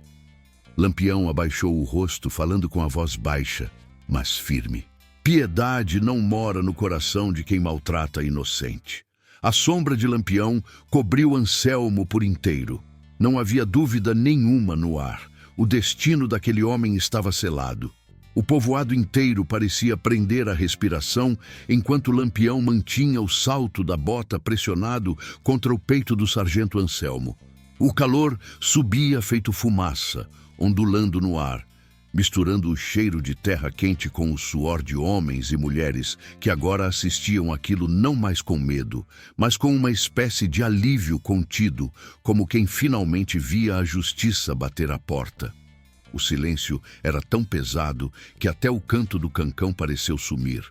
Lampião abaixou o rosto, falando com a voz baixa, mas firme. Piedade não mora no coração de quem maltrata inocente. A sombra de Lampião cobriu Anselmo por inteiro. Não havia dúvida nenhuma no ar. O destino daquele homem estava selado. O povoado inteiro parecia prender a respiração enquanto Lampião mantinha o salto da bota pressionado contra o peito do sargento Anselmo. O calor subia feito fumaça, ondulando no ar, misturando o cheiro de terra quente com o suor de homens e mulheres que agora assistiam aquilo não mais com medo, mas com uma espécie de alívio contido, como quem finalmente via a justiça bater à porta. O silêncio era tão pesado que até o canto do cancão pareceu sumir.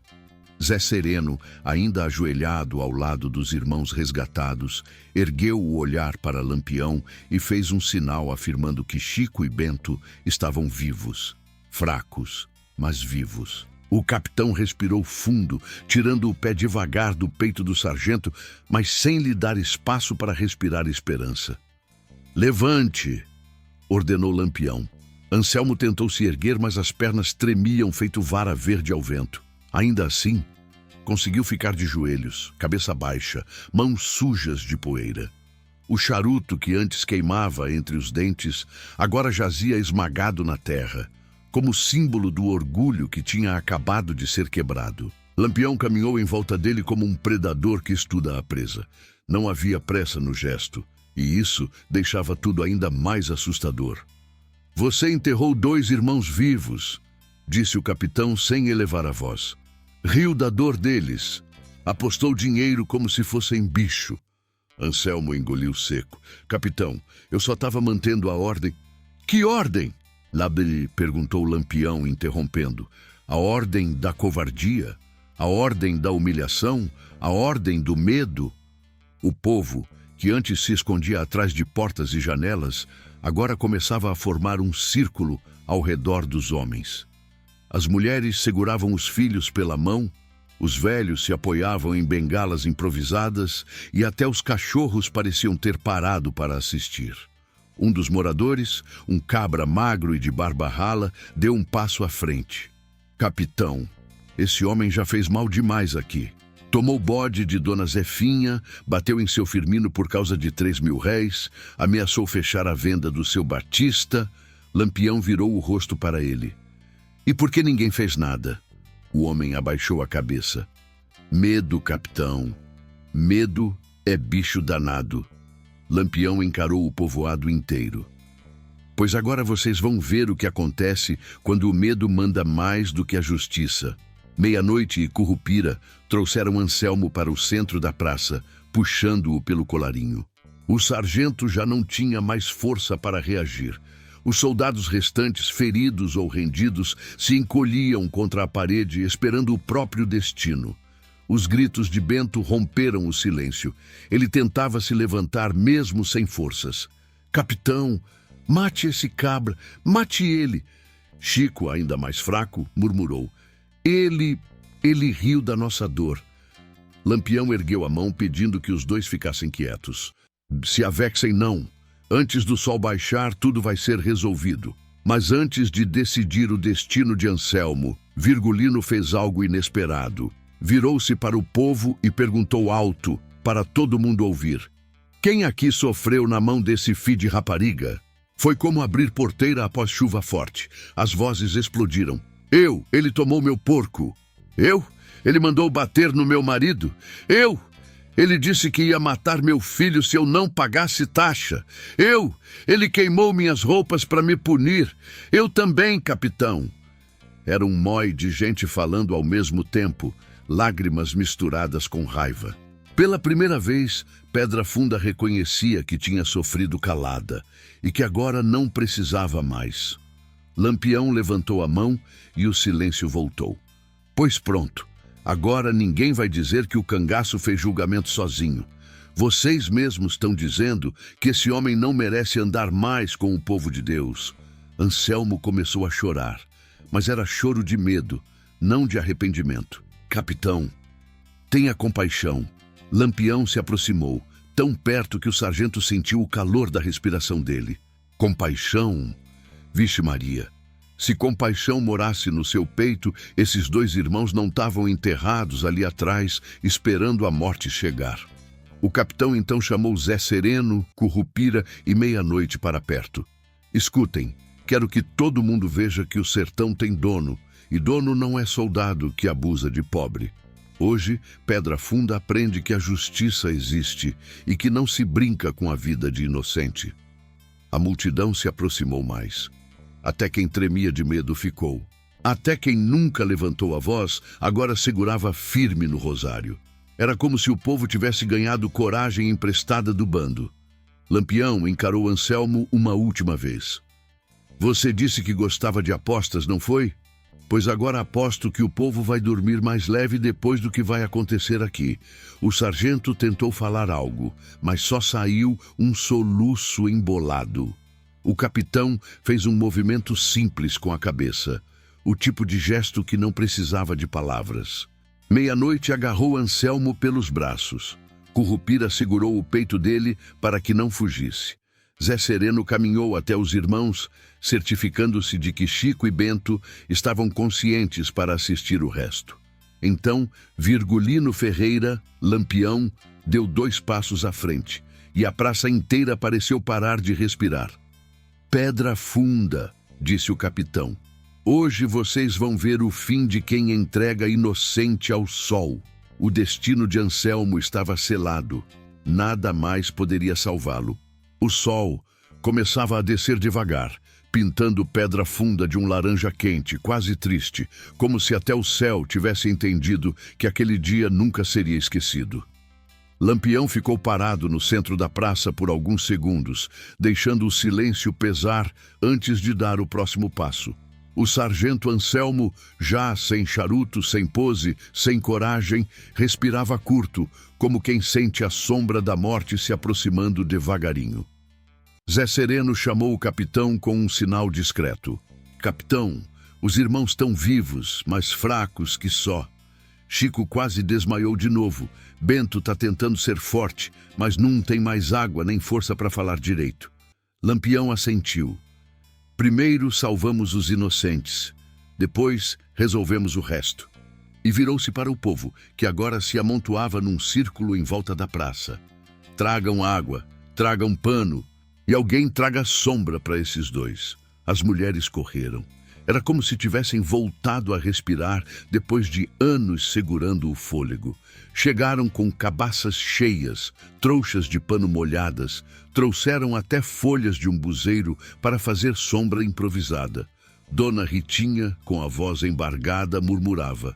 Zé Sereno, ainda ajoelhado ao lado dos irmãos resgatados, ergueu o olhar para Lampião e fez um sinal afirmando que Chico e Bento estavam vivos, fracos, mas vivos. O capitão respirou fundo, tirando o pé devagar do peito do sargento, mas sem lhe dar espaço para respirar esperança. Levante, ordenou Lampião. Anselmo tentou se erguer, mas as pernas tremiam feito vara verde ao vento. Ainda assim, conseguiu ficar de joelhos, cabeça baixa, mãos sujas de poeira. O charuto que antes queimava entre os dentes, agora jazia esmagado na terra, como símbolo do orgulho que tinha acabado de ser quebrado. Lampião caminhou em volta dele como um predador que estuda a presa. Não havia pressa no gesto, e isso deixava tudo ainda mais assustador. Você enterrou 2 irmãos vivos, disse o capitão sem elevar a voz. Riu da dor deles. Apostou dinheiro como se fossem bicho. Anselmo engoliu seco. Capitão, eu só estava mantendo a ordem. Que ordem? Labelle perguntou Lampião, interrompendo. A ordem da covardia? A ordem da humilhação? A ordem do medo? O povo, que antes se escondia atrás de portas e janelas, agora começava a formar um círculo ao redor dos homens. As mulheres seguravam os filhos pela mão, os velhos se apoiavam em bengalas improvisadas e até os cachorros pareciam ter parado para assistir. Um dos moradores, um cabra magro e de barba rala, deu um passo à frente. Capitão, esse homem já fez mal demais aqui. Tomou bode de Dona Zefinha, bateu em seu Firmino por causa de 3.000 réis, ameaçou fechar a venda do seu Batista. Lampião virou o rosto para ele. E por que ninguém fez nada? O homem abaixou a cabeça. Medo, capitão. Medo é bicho danado. Lampião encarou o povoado inteiro. Pois agora vocês vão ver o que acontece quando o medo manda mais do que a justiça. Meia-noite e Currupira trouxeram Anselmo para o centro da praça, puxando-o pelo colarinho. O sargento já não tinha mais força para reagir. Os soldados restantes, feridos ou rendidos, se encolhiam contra a parede, esperando o próprio destino. Os gritos de Bento romperam o silêncio. Ele tentava se levantar mesmo sem forças. Capitão, mate esse cabra, mate ele. Chico, ainda mais fraco, murmurou. Ele riu da nossa dor. Lampião ergueu a mão pedindo que os dois ficassem quietos. Se avexem não. Antes do sol baixar, tudo vai ser resolvido. Mas antes de decidir o destino de Anselmo, Virgulino fez algo inesperado. Virou-se para o povo e perguntou alto, para todo mundo ouvir. Quem aqui sofreu na mão desse filho de rapariga? Foi como abrir porteira após chuva forte. As vozes explodiram. Eu, ele tomou meu porco. Eu, ele mandou bater no meu marido. Eu, ele disse que ia matar meu filho se eu não pagasse taxa. Eu, ele queimou minhas roupas para me punir. Eu também, capitão. Era um mói de gente falando ao mesmo tempo, lágrimas misturadas com raiva. Pela primeira vez, Pedra Funda reconhecia que tinha sofrido calada e que agora não precisava mais. Lampião levantou a mão e o silêncio voltou. Pois pronto, agora ninguém vai dizer que o cangaço fez julgamento sozinho. Vocês mesmos estão dizendo que esse homem não merece andar mais com o povo de Deus. Anselmo começou a chorar, mas era choro de medo, não de arrependimento. Capitão, tenha compaixão. Lampião se aproximou, tão perto que o sargento sentiu o calor da respiração dele. Compaixão? Vixe Maria, se compaixão morasse no seu peito, esses dois irmãos não estavam enterrados ali atrás, esperando a morte chegar. O capitão então chamou Zé Sereno, Currupira e Meia-Noite para perto. Escutem, quero que todo mundo veja que o sertão tem dono, e dono não é soldado que abusa de pobre. Hoje, Pedra Funda aprende que a justiça existe e que não se brinca com a vida de inocente. A multidão se aproximou mais. Até quem tremia de medo ficou. Até quem nunca levantou a voz, agora segurava firme no rosário. Era como se o povo tivesse ganhado coragem emprestada do bando. Lampião encarou Anselmo uma última vez. Você disse que gostava de apostas, não foi? Pois agora aposto que o povo vai dormir mais leve depois do que vai acontecer aqui. O sargento tentou falar algo, mas só saiu um soluço embolado. O capitão fez um movimento simples com a cabeça, o tipo de gesto que não precisava de palavras. Meia-Noite agarrou Anselmo pelos braços. Currupira segurou o peito dele para que não fugisse. Zé Sereno caminhou até os irmãos, certificando-se de que Chico e Bento estavam conscientes para assistir o resto. Então, Virgulino Ferreira, Lampião, deu 2 passos à frente, e a praça inteira pareceu parar de respirar. Pedra Funda, disse o capitão. Hoje vocês vão ver o fim de quem entrega inocente ao sol. O destino de Anselmo estava selado. Nada mais poderia salvá-lo. O sol começava a descer devagar, pintando Pedra Funda de um laranja quente, quase triste, como se até o céu tivesse entendido que aquele dia nunca seria esquecido. Lampião ficou parado no centro da praça por alguns segundos, deixando o silêncio pesar antes de dar o próximo passo. O sargento Anselmo, já sem charuto, sem pose, sem coragem, respirava curto, como quem sente a sombra da morte se aproximando devagarinho. Zé Sereno chamou o capitão com um sinal discreto. Capitão, os irmãos estão vivos, mas fracos que só. Chico quase desmaiou de novo. Bento está tentando ser forte, mas não tem mais água nem força para falar direito. Lampião assentiu. Primeiro salvamos os inocentes, depois resolvemos o resto. E virou-se para o povo, que agora se amontoava num círculo em volta da praça. Tragam água, tragam pano, e alguém traga sombra para esses dois. As mulheres correram. Era como se tivessem voltado a respirar depois de anos segurando o fôlego. Chegaram com cabaças cheias, trouxas de pano molhadas, trouxeram até folhas de um buzeiro para fazer sombra improvisada. Dona Ritinha, com a voz embargada, murmurava: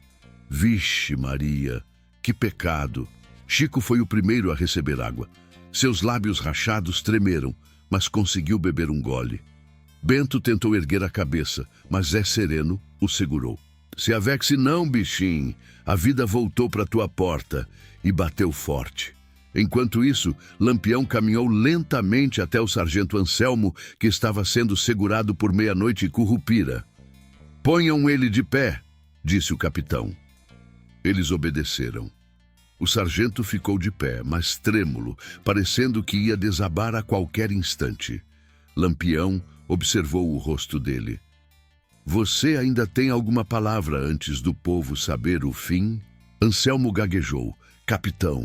"Vixe Maria, que pecado!" Chico foi o primeiro a receber água. Seus lábios rachados tremeram, mas conseguiu beber um gole. Bento tentou erguer a cabeça, mas Zé Sereno o segurou. "Se avexe não, bichinho, a vida voltou para tua porta", e bateu forte. Enquanto isso, Lampião caminhou lentamente até o sargento Anselmo, que estava sendo segurado por Meia-Noite e Currupira. "Ponham ele de pé", disse o capitão. Eles obedeceram. O sargento ficou de pé, mas trêmulo, parecendo que ia desabar a qualquer instante. Lampião observou o rosto dele. "Você ainda tem alguma palavra antes do povo saber o fim?" Anselmo gaguejou. "Capitão,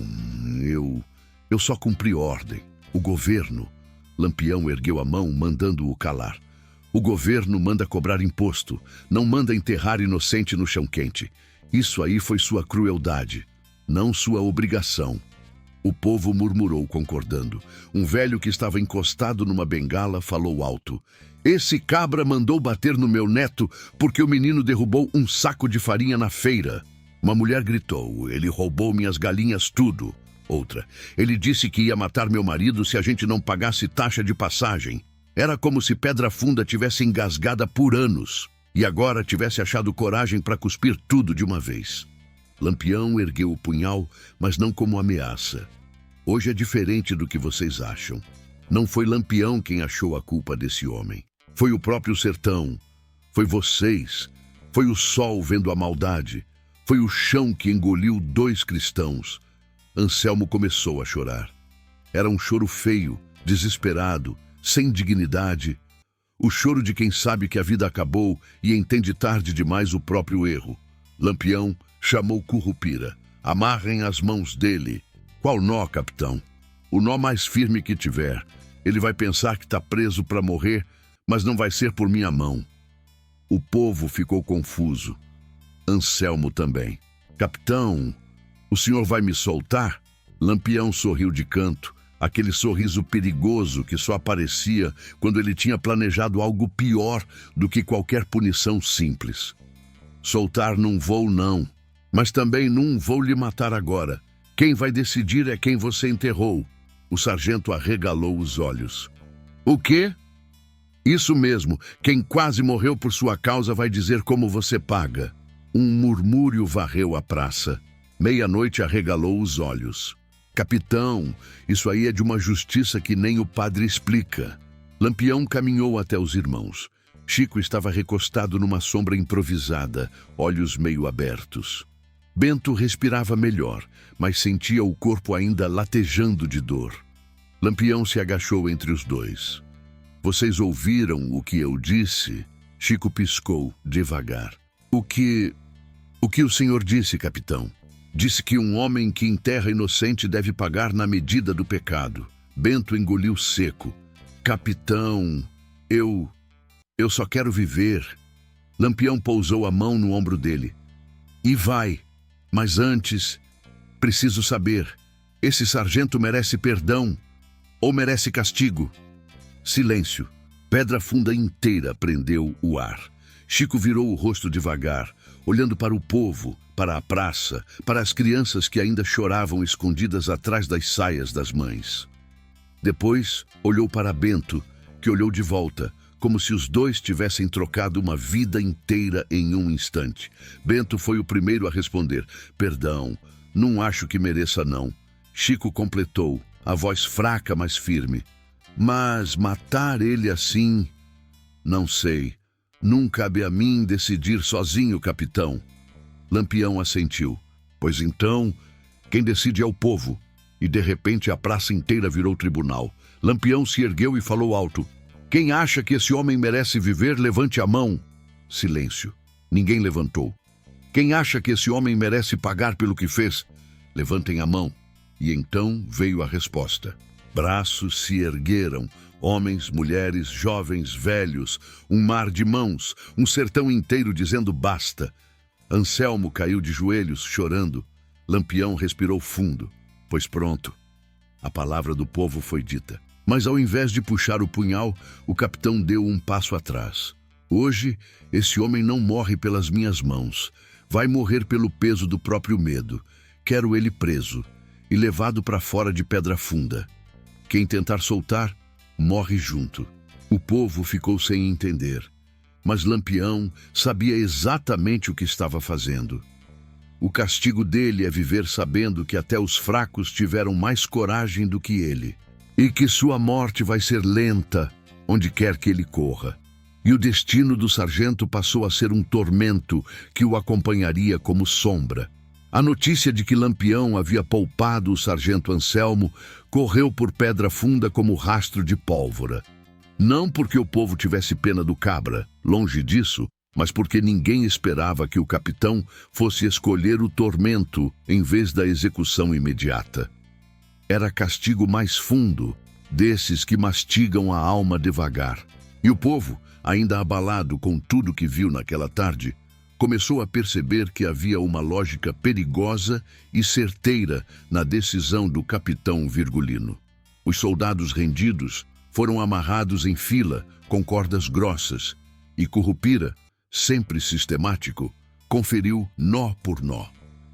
eu só cumpri ordem. O governo..." Lampião ergueu a mão, mandando-o calar. "O governo manda cobrar imposto, não manda enterrar inocente no chão quente. Isso aí foi sua crueldade, não sua obrigação." O povo murmurou, concordando. Um velho que estava encostado numa bengala falou alto: "Esse cabra mandou bater no meu neto porque o menino derrubou um saco de farinha na feira." Uma mulher gritou: "Ele roubou minhas galinhas tudo." Outra: "Ele disse que ia matar meu marido se a gente não pagasse taxa de passagem." Era como se Pedra Funda tivesse engasgada por anos e agora tivesse achado coragem para cuspir tudo de uma vez. Lampião ergueu o punhal, mas não como ameaça. "Hoje é diferente do que vocês acham. Não foi Lampião quem achou a culpa desse homem. Foi o próprio sertão. Foi vocês. Foi o sol vendo a maldade. Foi o chão que engoliu 2 cristãos." Anselmo começou a chorar. Era um choro feio, desesperado, sem dignidade. O choro de quem sabe que a vida acabou e entende tarde demais o próprio erro. Lampião chamou Currupira. "Amarrem as mãos dele." "Qual nó, capitão?" "O nó mais firme que tiver. Ele vai pensar que está preso para morrer, mas não vai ser por minha mão." O povo ficou confuso. Anselmo também. "Capitão, o senhor vai me soltar?" Lampião sorriu de canto, aquele sorriso perigoso que só aparecia quando ele tinha planejado algo pior do que qualquer punição simples. "Soltar não vou, não. Mas também não vou lhe matar agora. Quem vai decidir é quem você enterrou." O sargento arregalou os olhos. "O quê?" "Isso mesmo. Quem quase morreu por sua causa vai dizer como você paga." Um murmúrio varreu a praça. Meia-Noite arregalou os olhos. "Capitão, isso aí é de uma justiça que nem o padre explica." Lampião caminhou até os irmãos. Chico estava recostado numa sombra improvisada, olhos meio abertos. Bento respirava melhor, mas sentia o corpo ainda latejando de dor. Lampião se agachou entre os dois. "Vocês ouviram o que eu disse?" Chico piscou, devagar. O que o senhor disse, capitão?" "Disse que um homem que enterra inocente deve pagar na medida do pecado." Bento engoliu seco. "Capitão, eu só quero viver." Lampião pousou a mão no ombro dele. "E vai. Mas antes, preciso saber, esse sargento merece perdão ou merece castigo?" Silêncio. Pedra Funda inteira prendeu o ar. Chico virou o rosto devagar, olhando para o povo, para a praça, para as crianças que ainda choravam escondidas atrás das saias das mães. Depois, olhou para Bento, que olhou de volta, como se os dois tivessem trocado uma vida inteira em um instante. Bento foi o primeiro a responder. "Perdão, não acho que mereça, não." Chico completou, a voz fraca, mas firme. "Mas matar ele assim... não sei. Não cabe a mim decidir sozinho, capitão." Lampião assentiu. "Pois então, quem decide é o povo." E de repente a praça inteira virou tribunal. Lampião se ergueu e falou alto. "Quem acha que esse homem merece viver, levante a mão." Silêncio. Ninguém levantou. "Quem acha que esse homem merece pagar pelo que fez? Levantem a mão." E então veio a resposta. Braços se ergueram, Homens, mulheres, jovens, velhos, um mar de mãos, um sertão inteiro dizendo basta. Anselmo caiu de joelhos, chorando. Lampião respirou fundo, pois pronto. A palavra do povo foi dita. Mas ao invés de puxar o punhal, o capitão deu um passo atrás. Hoje, esse homem não morre pelas minhas mãos. Vai morrer pelo peso do próprio medo. Quero ele preso e levado para fora de Pedra Funda. Quem tentar soltar, morre junto. O povo ficou sem entender. Mas Lampião sabia exatamente o que estava fazendo. O castigo dele é viver sabendo que até os fracos tiveram mais coragem do que ele. E que sua morte vai ser lenta, onde quer que ele corra. E o destino do sargento passou a ser um tormento que o acompanharia como sombra. A notícia de que Lampião havia poupado o sargento Anselmo correu por Pedra Funda como rastro de pólvora. Não porque o povo tivesse pena do cabra, longe disso, mas porque ninguém esperava que o capitão fosse escolher o tormento em vez da execução imediata. Era castigo mais fundo, desses que mastigam a alma devagar. E o povo, ainda abalado com tudo que viu naquela tarde, começou a perceber que havia uma lógica perigosa e certeira na decisão do capitão Virgulino. Os soldados rendidos foram amarrados em fila com cordas grossas e Currupira, sempre sistemático, conferiu nó por nó.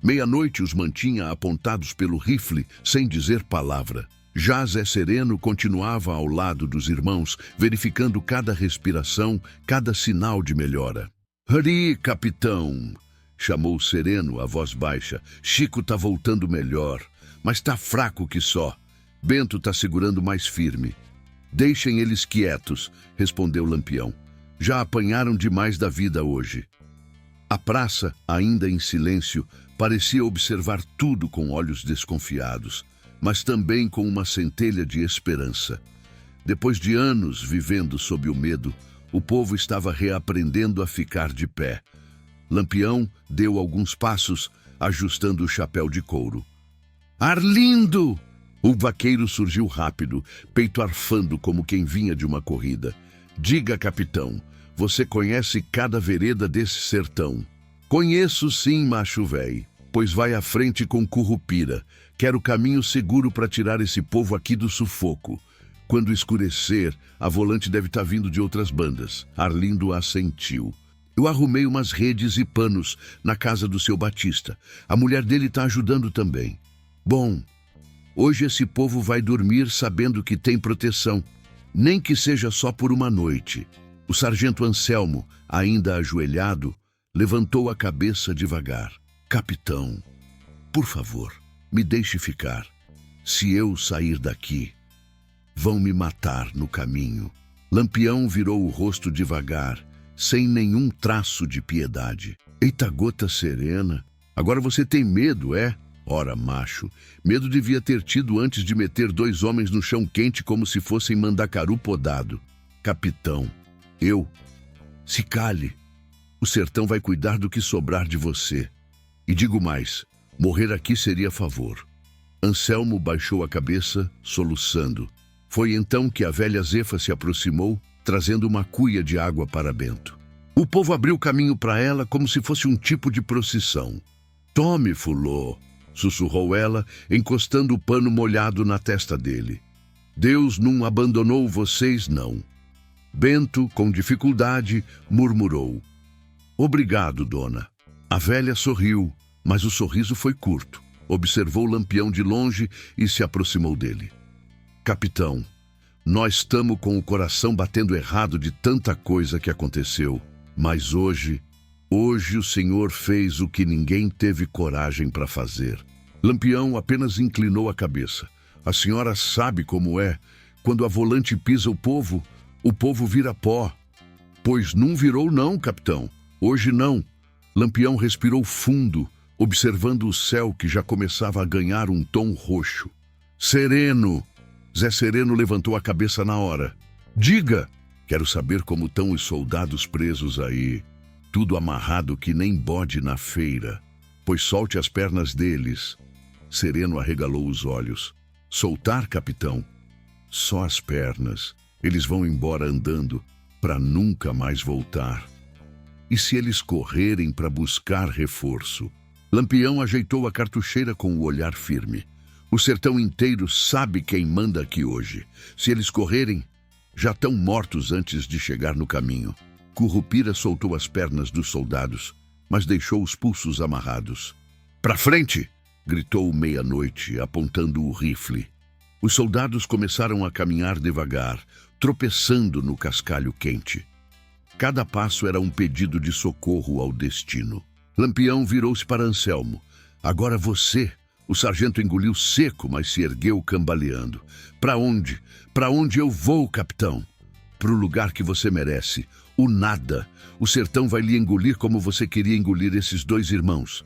Meia-noite os mantinha apontados pelo rifle sem dizer palavra. Já Zé Sereno continuava ao lado dos irmãos, verificando cada respiração, cada sinal de melhora. "Hari, capitão!" chamou Sereno, a voz baixa. "Chico tá voltando melhor, mas tá fraco que só. Bento tá segurando mais firme." "Deixem eles quietos", respondeu Lampião. "Já apanharam demais da vida hoje." A praça, ainda em silêncio, parecia observar tudo com olhos desconfiados, mas também com uma centelha de esperança. Depois de anos vivendo sob o medo, o povo estava reaprendendo a ficar de pé. Lampião deu alguns passos, ajustando o chapéu de couro. "Arlindo!" O vaqueiro surgiu rápido, peito arfando como quem vinha de uma corrida. "Diga, capitão, você conhece cada vereda desse sertão?" "Conheço sim, macho véi, pois vai à frente com Currupira. Quero caminho seguro para tirar esse povo aqui do sufoco. Quando escurecer, a volante deve estar vindo de outras bandas." Arlindo assentiu. "Eu arrumei umas redes e panos na casa do seu Batista. A mulher dele está ajudando também. Bom, hoje esse povo vai dormir sabendo que tem proteção, nem que seja só por uma noite." O sargento Anselmo, ainda ajoelhado, levantou a cabeça devagar. "Capitão, por favor, me deixe ficar. Se eu sair daqui, vão me matar no caminho." Lampião virou o rosto devagar, sem nenhum traço de piedade. "Eita gota serena, agora você tem medo, é? Ora, macho, medo devia ter tido antes de meter 2 homens no chão quente como se fossem mandacaru podado." "Capitão, se cale. O sertão vai cuidar do que sobrar de você. E digo mais, morrer aqui seria favor." Anselmo baixou a cabeça, soluçando. Foi então que a velha Zefa se aproximou, trazendo uma cuia de água para Bento. O povo abriu caminho para ela como se fosse um tipo de procissão. "Tome, fulô", sussurrou ela, encostando o pano molhado na testa dele. "Deus não abandonou vocês, não." Bento, com dificuldade, murmurou: "Obrigado, dona." A velha sorriu, mas o sorriso foi curto. Observou Lampião de longe e se aproximou dele. "Capitão, nós estamos com o coração batendo errado de tanta coisa que aconteceu, mas hoje o senhor fez o que ninguém teve coragem para fazer." Lampião apenas inclinou a cabeça. "A senhora sabe como é. Quando a volante pisa o povo vira pó." "Pois não virou não, capitão. Hoje não." Lampião respirou fundo, observando o céu que já começava a ganhar um tom roxo. "Sereno!" Zé Sereno levantou a cabeça na hora. "Diga!" "Quero saber como estão os soldados presos aí. Tudo amarrado que nem bode na feira. Pois solte as pernas deles." Sereno arregalou os olhos. "Soltar, capitão?" "Só as pernas. Eles vão embora andando para nunca mais voltar. E se eles correrem para buscar reforço? Lampião ajeitou a cartucheira com o olhar firme. O sertão inteiro sabe quem manda aqui hoje. Se eles correrem, já estão mortos antes de chegar no caminho. Currupira soltou as pernas dos soldados, mas deixou os pulsos amarrados. "Pra frente!" gritou meia-noite, apontando o rifle. Os soldados começaram a caminhar devagar, tropeçando no cascalho quente. Cada passo era um pedido de socorro ao destino. Lampião virou-se para Anselmo. "Agora você." O sargento engoliu seco, mas se ergueu cambaleando. "Para onde? Para onde eu vou, capitão?" "Para o lugar que você merece. O nada. O sertão vai lhe engolir como você queria engolir esses 2 irmãos."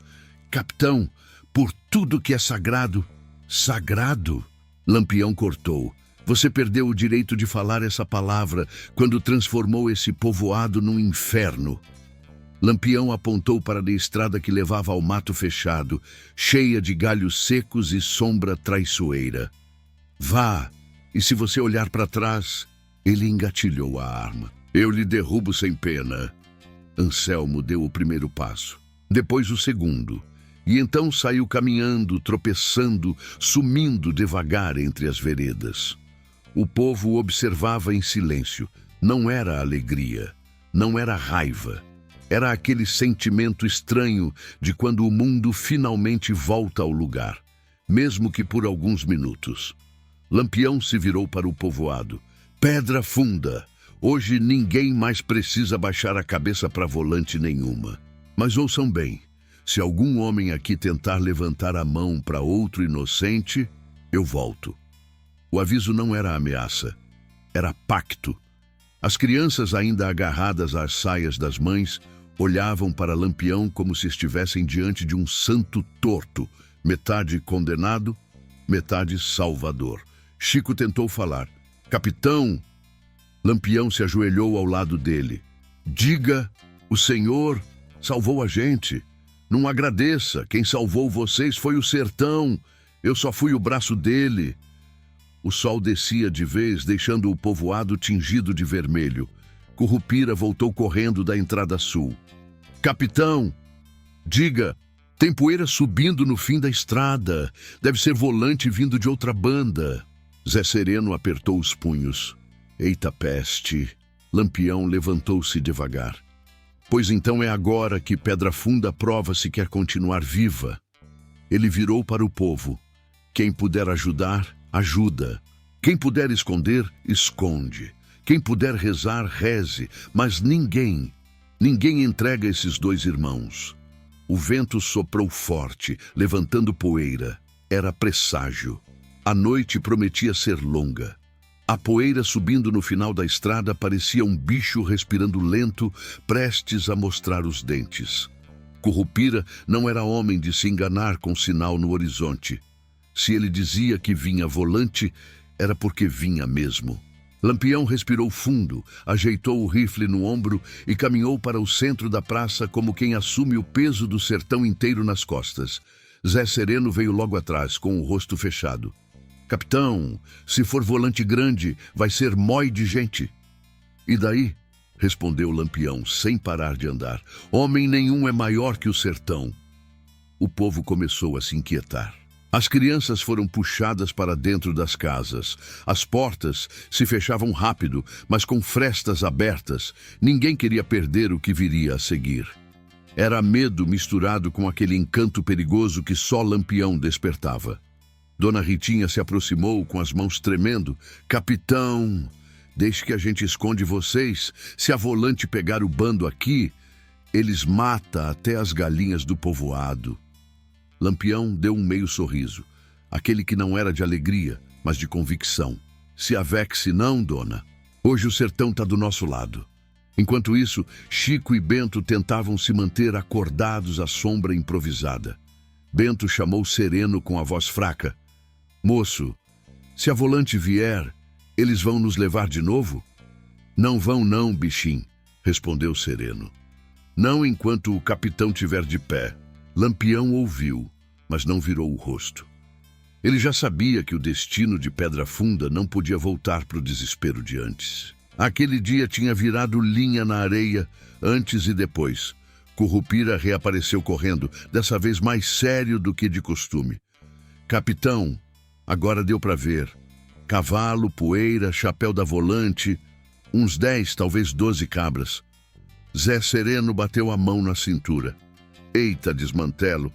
"Capitão, por tudo que é sagrado." "Sagrado?" Lampião cortou. "Você perdeu o direito de falar essa palavra quando transformou esse povoado num inferno." Lampião apontou para a estrada que levava ao mato fechado, cheia de galhos secos e sombra traiçoeira. "Vá, e se você olhar para trás..." Ele engatilhou a arma. "Eu lhe derrubo sem pena." Anselmo deu o primeiro passo, depois o segundo, e então saiu caminhando, tropeçando, sumindo devagar entre as veredas. O povo o observava em silêncio. Não era alegria, não era raiva. Era aquele sentimento estranho de quando o mundo finalmente volta ao lugar, mesmo que por alguns minutos. Lampião se virou para o povoado. "Pedra Funda. Hoje ninguém mais precisa baixar a cabeça para volante nenhuma. Mas ouçam bem, se algum homem aqui tentar levantar a mão para outro inocente, eu volto." O aviso não era ameaça, era pacto. As crianças, ainda agarradas às saias das mães, olhavam para Lampião como se estivessem diante de um santo torto, metade condenado, metade salvador. Chico tentou falar. "Capitão!" Lampião se ajoelhou ao lado dele. "Diga, o Senhor salvou a gente. Não agradeça, quem salvou vocês foi o sertão. Eu só fui o braço dele." O sol descia de vez, deixando o povoado tingido de vermelho. Currupira voltou correndo da entrada sul. "Capitão, diga, tem poeira subindo no fim da estrada. Deve ser volante vindo de outra banda." Zé Sereno apertou os punhos. "Eita peste!" Lampião levantou-se devagar. "Pois então é agora que Pedra Funda prova se quer continuar viva." Ele virou para o povo. "Quem puder ajudar, ajuda. Quem puder esconder, esconde. Quem puder rezar, reze. Mas ninguém entrega esses 2 irmãos." O vento soprou forte, levantando poeira. Era presságio. A noite prometia ser longa. A poeira subindo no final da estrada parecia um bicho respirando lento, prestes a mostrar os dentes. Currupira não era homem de se enganar com sinal no horizonte. Se ele dizia que vinha volante, era porque vinha mesmo. Lampião respirou fundo, ajeitou o rifle no ombro e caminhou para o centro da praça como quem assume o peso do sertão inteiro nas costas. Zé Sereno veio logo atrás, com o rosto fechado. "Capitão, se for volante grande, vai ser mói de gente." "E daí?" respondeu Lampião, sem parar de andar. "Homem nenhum é maior que o sertão." O povo começou a se inquietar. As crianças foram puxadas para dentro das casas. As portas se fechavam rápido, mas com frestas abertas. Ninguém queria perder o que viria a seguir. Era medo misturado com aquele encanto perigoso que só Lampião despertava. Dona Ritinha se aproximou com as mãos tremendo. "Capitão, deixe que a gente esconde vocês. Se a volante pegar o bando aqui, eles matam até as galinhas do povoado." Lampião deu um meio sorriso, aquele que não era de alegria, mas de convicção. "Se avexe não, dona. Hoje o sertão está do nosso lado." Enquanto isso, Chico e Bento tentavam se manter acordados à sombra improvisada. Bento chamou Sereno com a voz fraca. "Moço, se a volante vier, eles vão nos levar de novo?" "Não vão não, bichinho", respondeu Sereno. "Não enquanto o capitão tiver de pé." Lampião ouviu, mas não virou o rosto. Ele já sabia que o destino de Pedra Funda não podia voltar para o desespero de antes. Aquele dia tinha virado linha na areia, antes e depois. Currupira reapareceu correndo, dessa vez mais sério do que de costume. Capitão, agora deu para ver. Cavalo, poeira, chapéu da volante, uns 10, talvez 12 cabras. Zé Sereno bateu a mão na cintura. Eita, desmantelo,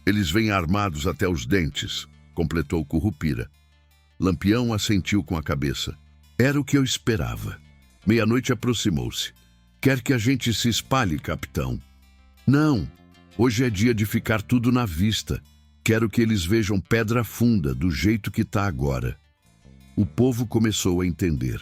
eles vêm armados até os dentes, completou Currupira. Lampião assentiu com a cabeça. Era o que eu esperava. Meia-noite aproximou-se. Quer que a gente se espalhe, capitão? Não, hoje é dia de ficar tudo na vista. Quero que eles vejam Pedra Funda do jeito que está agora. O povo começou a entender.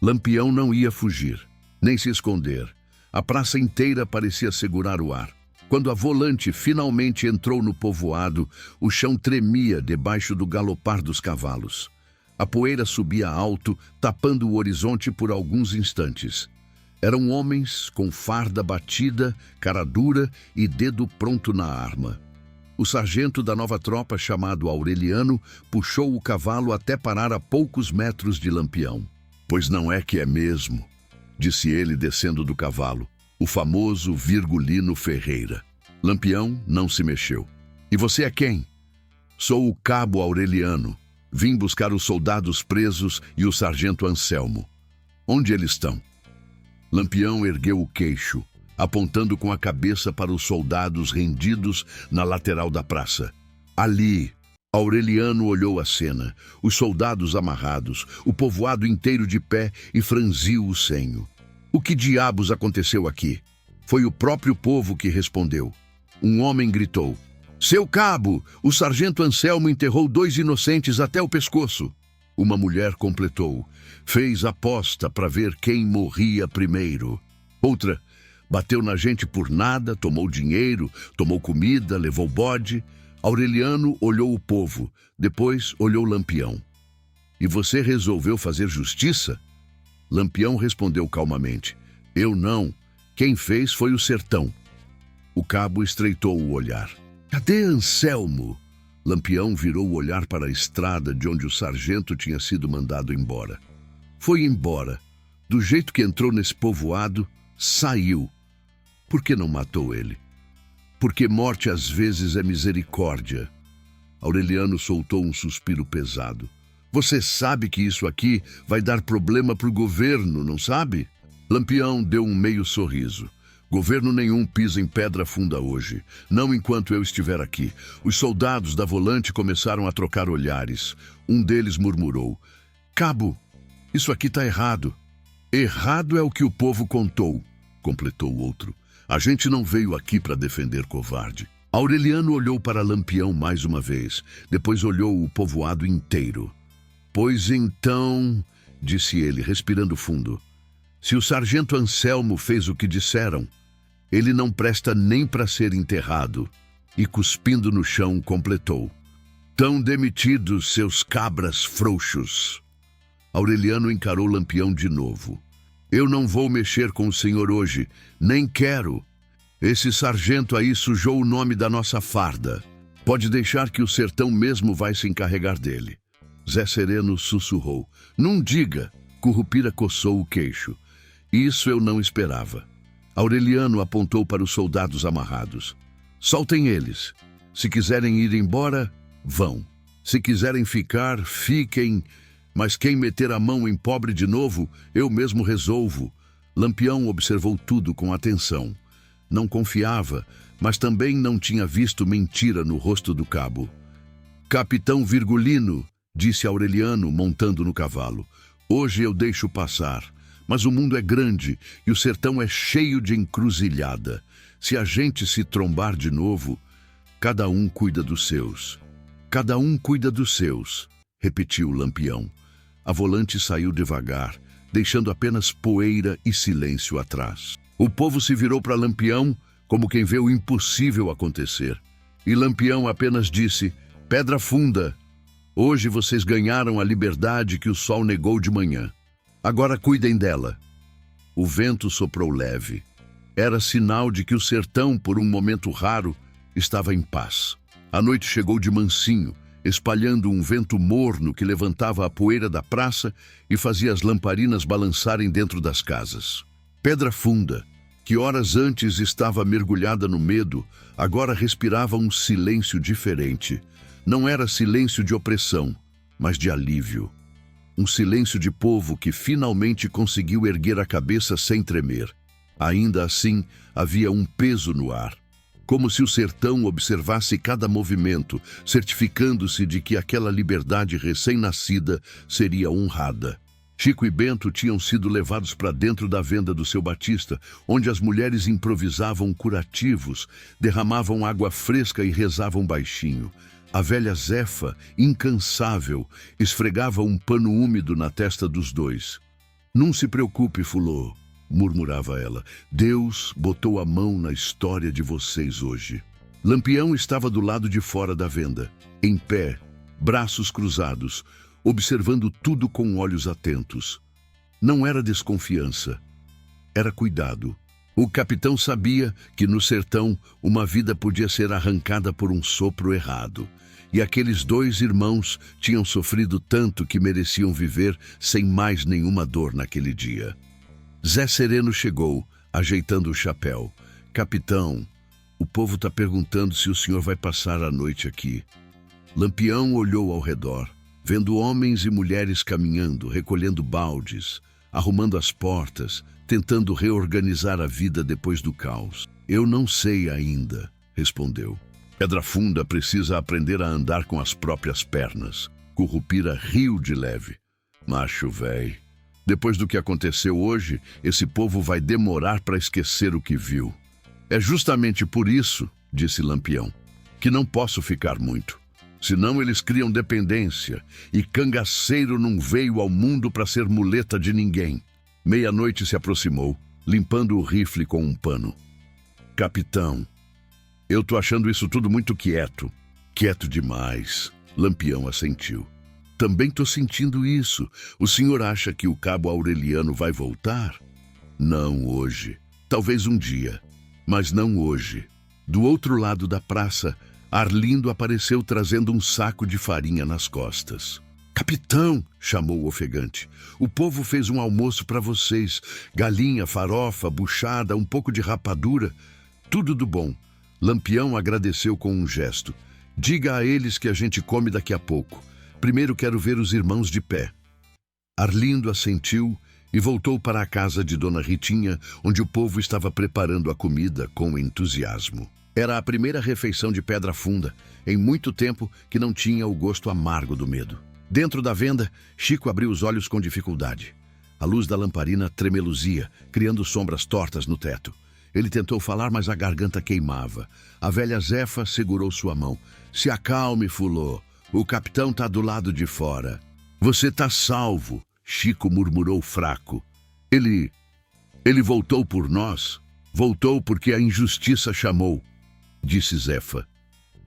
Lampião não ia fugir, nem se esconder. A praça inteira parecia segurar o ar. Quando a volante finalmente entrou no povoado, o chão tremia debaixo do galopar dos cavalos. A poeira subia alto, tapando o horizonte por alguns instantes. Eram homens com farda batida, cara dura e dedo pronto na arma. O sargento da nova tropa, chamado Aureliano, puxou o cavalo até parar a poucos metros de Lampião. Pois não é que é mesmo, disse ele descendo do cavalo, o famoso Virgulino Ferreira. Lampião não se mexeu. E você é quem? Sou o cabo Aureliano. Vim buscar os soldados presos e o sargento Anselmo. Onde eles estão? Lampião ergueu o queixo, apontando com a cabeça para os soldados rendidos na lateral da praça. Ali, Aureliano olhou a cena, os soldados amarrados, o povoado inteiro de pé e franziu o senho. O que diabos aconteceu aqui? Foi o próprio povo que respondeu. Um homem gritou. Seu cabo, o sargento Anselmo enterrou 2 inocentes até o pescoço. Uma mulher completou. Fez aposta para ver quem morria primeiro. Outra, bateu na gente por nada, tomou dinheiro, tomou comida, levou bode. Aureliano olhou o povo, depois olhou Lampião. E você resolveu fazer justiça? Lampião respondeu calmamente. Eu não. Quem fez foi o sertão. O cabo estreitou o olhar. Cadê Anselmo? Lampião virou o olhar para a estrada de onde o sargento tinha sido mandado embora. Foi embora. Do jeito que entrou nesse povoado, saiu. Por que não matou ele? Porque morte às vezes é misericórdia. Aureliano soltou um suspiro pesado. Você sabe que isso aqui vai dar problema para o governo, não sabe? Lampião deu um meio sorriso. Governo nenhum pisa em Pedra Funda hoje. Não enquanto eu estiver aqui. Os soldados da volante começaram a trocar olhares. Um deles murmurou. Cabo, isso aqui está errado. Errado é o que o povo contou, completou o outro. A gente não veio aqui para defender covarde. Aureliano olhou para Lampião mais uma vez. Depois olhou o povoado inteiro. Pois então, disse ele, respirando fundo. Se o sargento Anselmo fez o que disseram, ele não presta nem para ser enterrado. E cuspindo no chão, completou. Tão demitidos seus cabras frouxos. Aureliano encarou Lampião de novo. Eu não vou mexer com o senhor hoje, nem quero. Esse sargento aí sujou o nome da nossa farda. Pode deixar que o sertão mesmo vai se encarregar dele. Zé Sereno sussurrou. Não diga. Currupira coçou o queixo. Isso eu não esperava. Aureliano apontou para os soldados amarrados. Soltem eles. Se quiserem ir embora, vão. Se quiserem ficar, fiquem. Mas quem meter a mão em pobre de novo, eu mesmo resolvo. Lampião observou tudo com atenção. Não confiava, mas também não tinha visto mentira no rosto do cabo. Capitão Virgulino, disse Aureliano, montando no cavalo. Hoje eu deixo passar. Mas o mundo é grande e o sertão é cheio de encruzilhada. Se a gente se trombar de novo, cada um cuida dos seus. Cada um cuida dos seus, repetiu Lampião. A volante saiu devagar, deixando apenas poeira e silêncio atrás. O povo se virou para Lampião como quem vê o impossível acontecer. E Lampião apenas disse, Pedra Funda, hoje vocês ganharam a liberdade que o sol negou de manhã. Agora cuidem dela. O vento soprou leve. Era sinal de que o sertão, por um momento raro, estava em paz. A noite chegou de mansinho, espalhando um vento morno que levantava a poeira da praça e fazia as lamparinas balançarem dentro das casas. Pedra Funda, que horas antes estava mergulhada no medo, agora respirava um silêncio diferente. Não era silêncio de opressão, mas de alívio. Um silêncio de povo que finalmente conseguiu erguer a cabeça sem tremer. Ainda assim, havia um peso no ar. Como se o sertão observasse cada movimento, certificando-se de que aquela liberdade recém-nascida seria honrada. Chico e Bento tinham sido levados para dentro da venda do seu Batista, onde as mulheres improvisavam curativos, derramavam água fresca e rezavam baixinho. A velha Zefa, incansável, esfregava um pano úmido na testa dos dois. "Não se preocupe, Fulô", murmurava ela. "Deus botou a mão na história de vocês hoje." Lampião estava do lado de fora da venda, em pé, braços cruzados, observando tudo com olhos atentos. Não era desconfiança, era cuidado. O capitão sabia que no sertão uma vida podia ser arrancada por um sopro errado. E aqueles dois irmãos tinham sofrido tanto que mereciam viver sem mais nenhuma dor naquele dia. Zé Sereno chegou, ajeitando o chapéu. "Capitão, o povo está perguntando se o senhor vai passar a noite aqui." Lampião olhou ao redor, vendo homens e mulheres caminhando, recolhendo baldes, arrumando as portas, tentando reorganizar a vida depois do caos. "Eu não sei ainda", respondeu. Pedra Funda precisa aprender a andar com as próprias pernas. Currupira riu de leve. "Macho véi, depois do que aconteceu hoje, esse povo vai demorar para esquecer o que viu." "É justamente por isso", disse Lampião, "que não posso ficar muito. Senão eles criam dependência, e cangaceiro não veio ao mundo para ser muleta de ninguém." Meia-noite se aproximou, limpando o rifle com um pano. "Capitão, eu tô achando isso tudo muito quieto." "Quieto demais", Lampião assentiu. "Também tô sentindo isso. O senhor acha que o cabo Aureliano vai voltar?" "Não hoje. Talvez um dia, mas não hoje." Do outro lado da praça, Arlindo apareceu trazendo um saco de farinha nas costas. "Capitão", chamou o ofegante, "o povo fez um almoço para vocês. Galinha, farofa, buchada, um pouco de rapadura. Tudo do bom." Lampião agradeceu com um gesto. "Diga a eles que a gente come daqui a pouco. Primeiro quero ver os irmãos de pé." Arlindo assentiu e voltou para a casa de Dona Ritinha, onde o povo estava preparando a comida com entusiasmo. Era a primeira refeição de Pedra Funda, em muito tempo que não tinha o gosto amargo do medo. Dentro da venda, Chico abriu os olhos com dificuldade. A luz da lamparina tremeluzia, criando sombras tortas no teto. Ele tentou falar, mas a garganta queimava. A velha Zefa segurou sua mão. "Se acalme, Fulô. O capitão tá do lado de fora." "Você tá salvo", Chico murmurou fraco. Ele voltou por nós. Voltou porque a injustiça chamou", disse Zefa.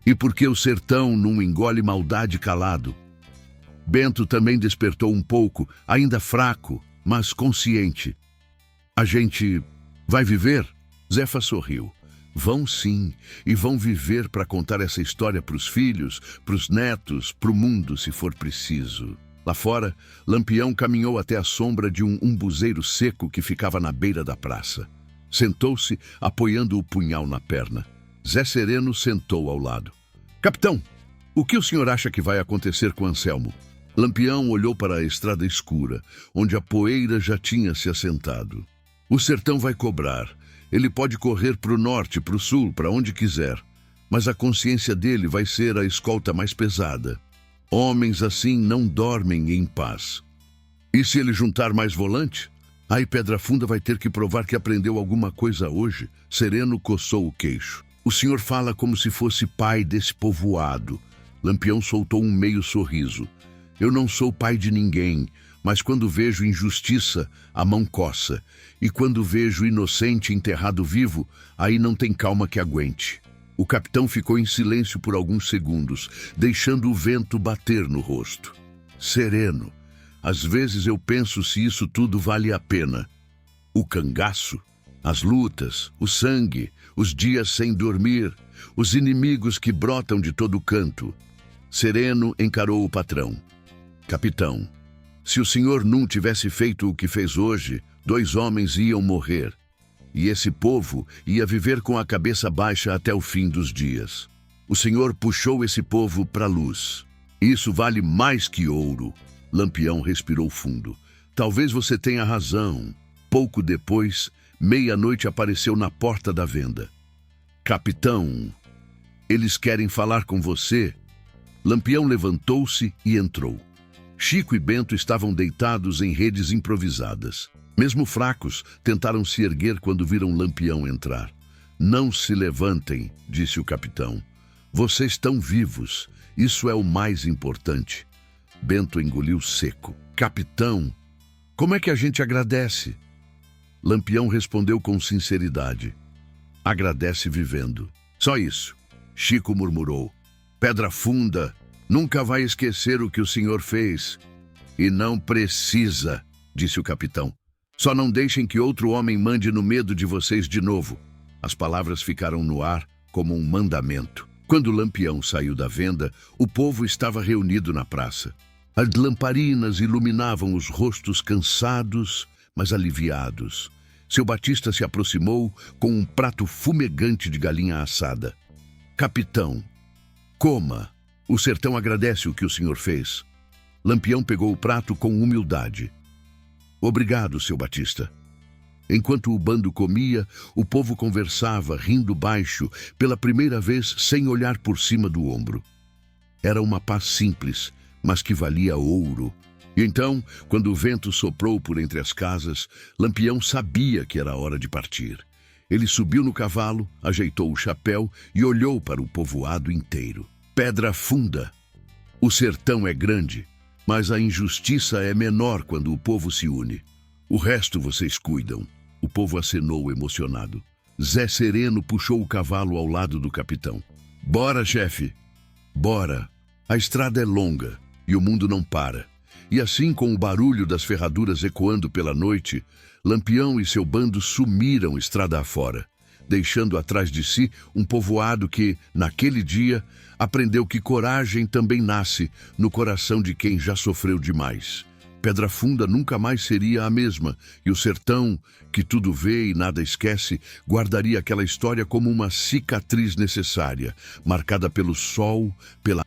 "E porque o sertão não engole maldade calado." Bento também despertou um pouco, ainda fraco, mas consciente. "A gente vai viver?" Zefa sorriu. "Vão sim, e vão viver para contar essa história para os filhos, para os netos, para o mundo, se for preciso." Lá fora, Lampião caminhou até a sombra de um umbuzeiro seco que ficava na beira da praça. Sentou-se, apoiando o punhal na perna. Zé Sereno sentou ao lado. "Capitão, o que o senhor acha que vai acontecer com Anselmo?" Lampião olhou para a estrada escura, onde a poeira já tinha se assentado. "O sertão vai cobrar. Ele pode correr para o norte, para o sul, para onde quiser. Mas a consciência dele vai ser a escolta mais pesada. Homens assim não dormem em paz. E se ele juntar mais volante? Aí Pedra Funda vai ter que provar que aprendeu alguma coisa hoje." Sereno coçou o queixo. "O senhor fala como se fosse pai desse povoado." Lampião soltou um meio sorriso. "Eu não sou pai de ninguém, mas quando vejo injustiça, a mão coça. E quando vejo inocente enterrado vivo, aí não tem calma que aguente." O capitão ficou em silêncio por alguns segundos, deixando o vento bater no rosto. "Sereno, às vezes eu penso se isso tudo vale a pena. O cangaço, as lutas, o sangue, os dias sem dormir, os inimigos que brotam de todo canto. Sereno encarou o patrão. Capitão, se o senhor não tivesse feito o que fez hoje, 2 homens iam morrer. E esse povo ia viver com a cabeça baixa até o fim dos dias. O senhor puxou esse povo para a luz. Isso vale mais que ouro. Lampião respirou fundo. Talvez você tenha razão. Pouco depois, meia-noite apareceu na porta da venda. Capitão, eles querem falar com você. Lampião levantou-se e entrou. Chico e Bento estavam deitados em redes improvisadas. Mesmo fracos, tentaram se erguer quando viram Lampião entrar. Não se levantem, disse o capitão. Vocês estão vivos. Isso é o mais importante. Bento engoliu seco. Capitão, como é que a gente agradece? Lampião respondeu com sinceridade. Agradece vivendo. Só isso. Chico murmurou. Pedra Funda nunca vai esquecer o que o senhor fez. E não precisa, disse o capitão. Só não deixem que outro homem mande no medo de vocês de novo. As palavras ficaram no ar como um mandamento. Quando Lampião saiu da venda, o povo estava reunido na praça. As lamparinas iluminavam os rostos cansados, mas aliviados. Seu Batista se aproximou com um prato fumegante de galinha assada. Capitão, coma. O sertão agradece o que o senhor fez. Lampião pegou o prato com humildade. Obrigado, seu Batista. Enquanto o bando comia, o povo conversava, rindo baixo, pela primeira vez sem olhar por cima do ombro. Era uma paz simples, mas que valia ouro. E então, quando o vento soprou por entre as casas, Lampião sabia que era hora de partir. Ele subiu no cavalo, ajeitou o chapéu e olhou para o povoado inteiro. Pedra Funda. O sertão é grande, mas a injustiça é menor quando o povo se une. O resto vocês cuidam. O povo acenou emocionado. Zé Sereno puxou o cavalo ao lado do capitão. Bora, chefe. Bora. A estrada é longa e o mundo não para. E assim, com o barulho das ferraduras ecoando pela noite, Lampião e seu bando sumiram estrada afora, deixando atrás de si um povoado que, naquele dia, aprendeu que coragem também nasce no coração de quem já sofreu demais. Pedra Funda nunca mais seria a mesma, e o sertão, que tudo vê e nada esquece, guardaria aquela história como uma cicatriz necessária, marcada pelo sol, pela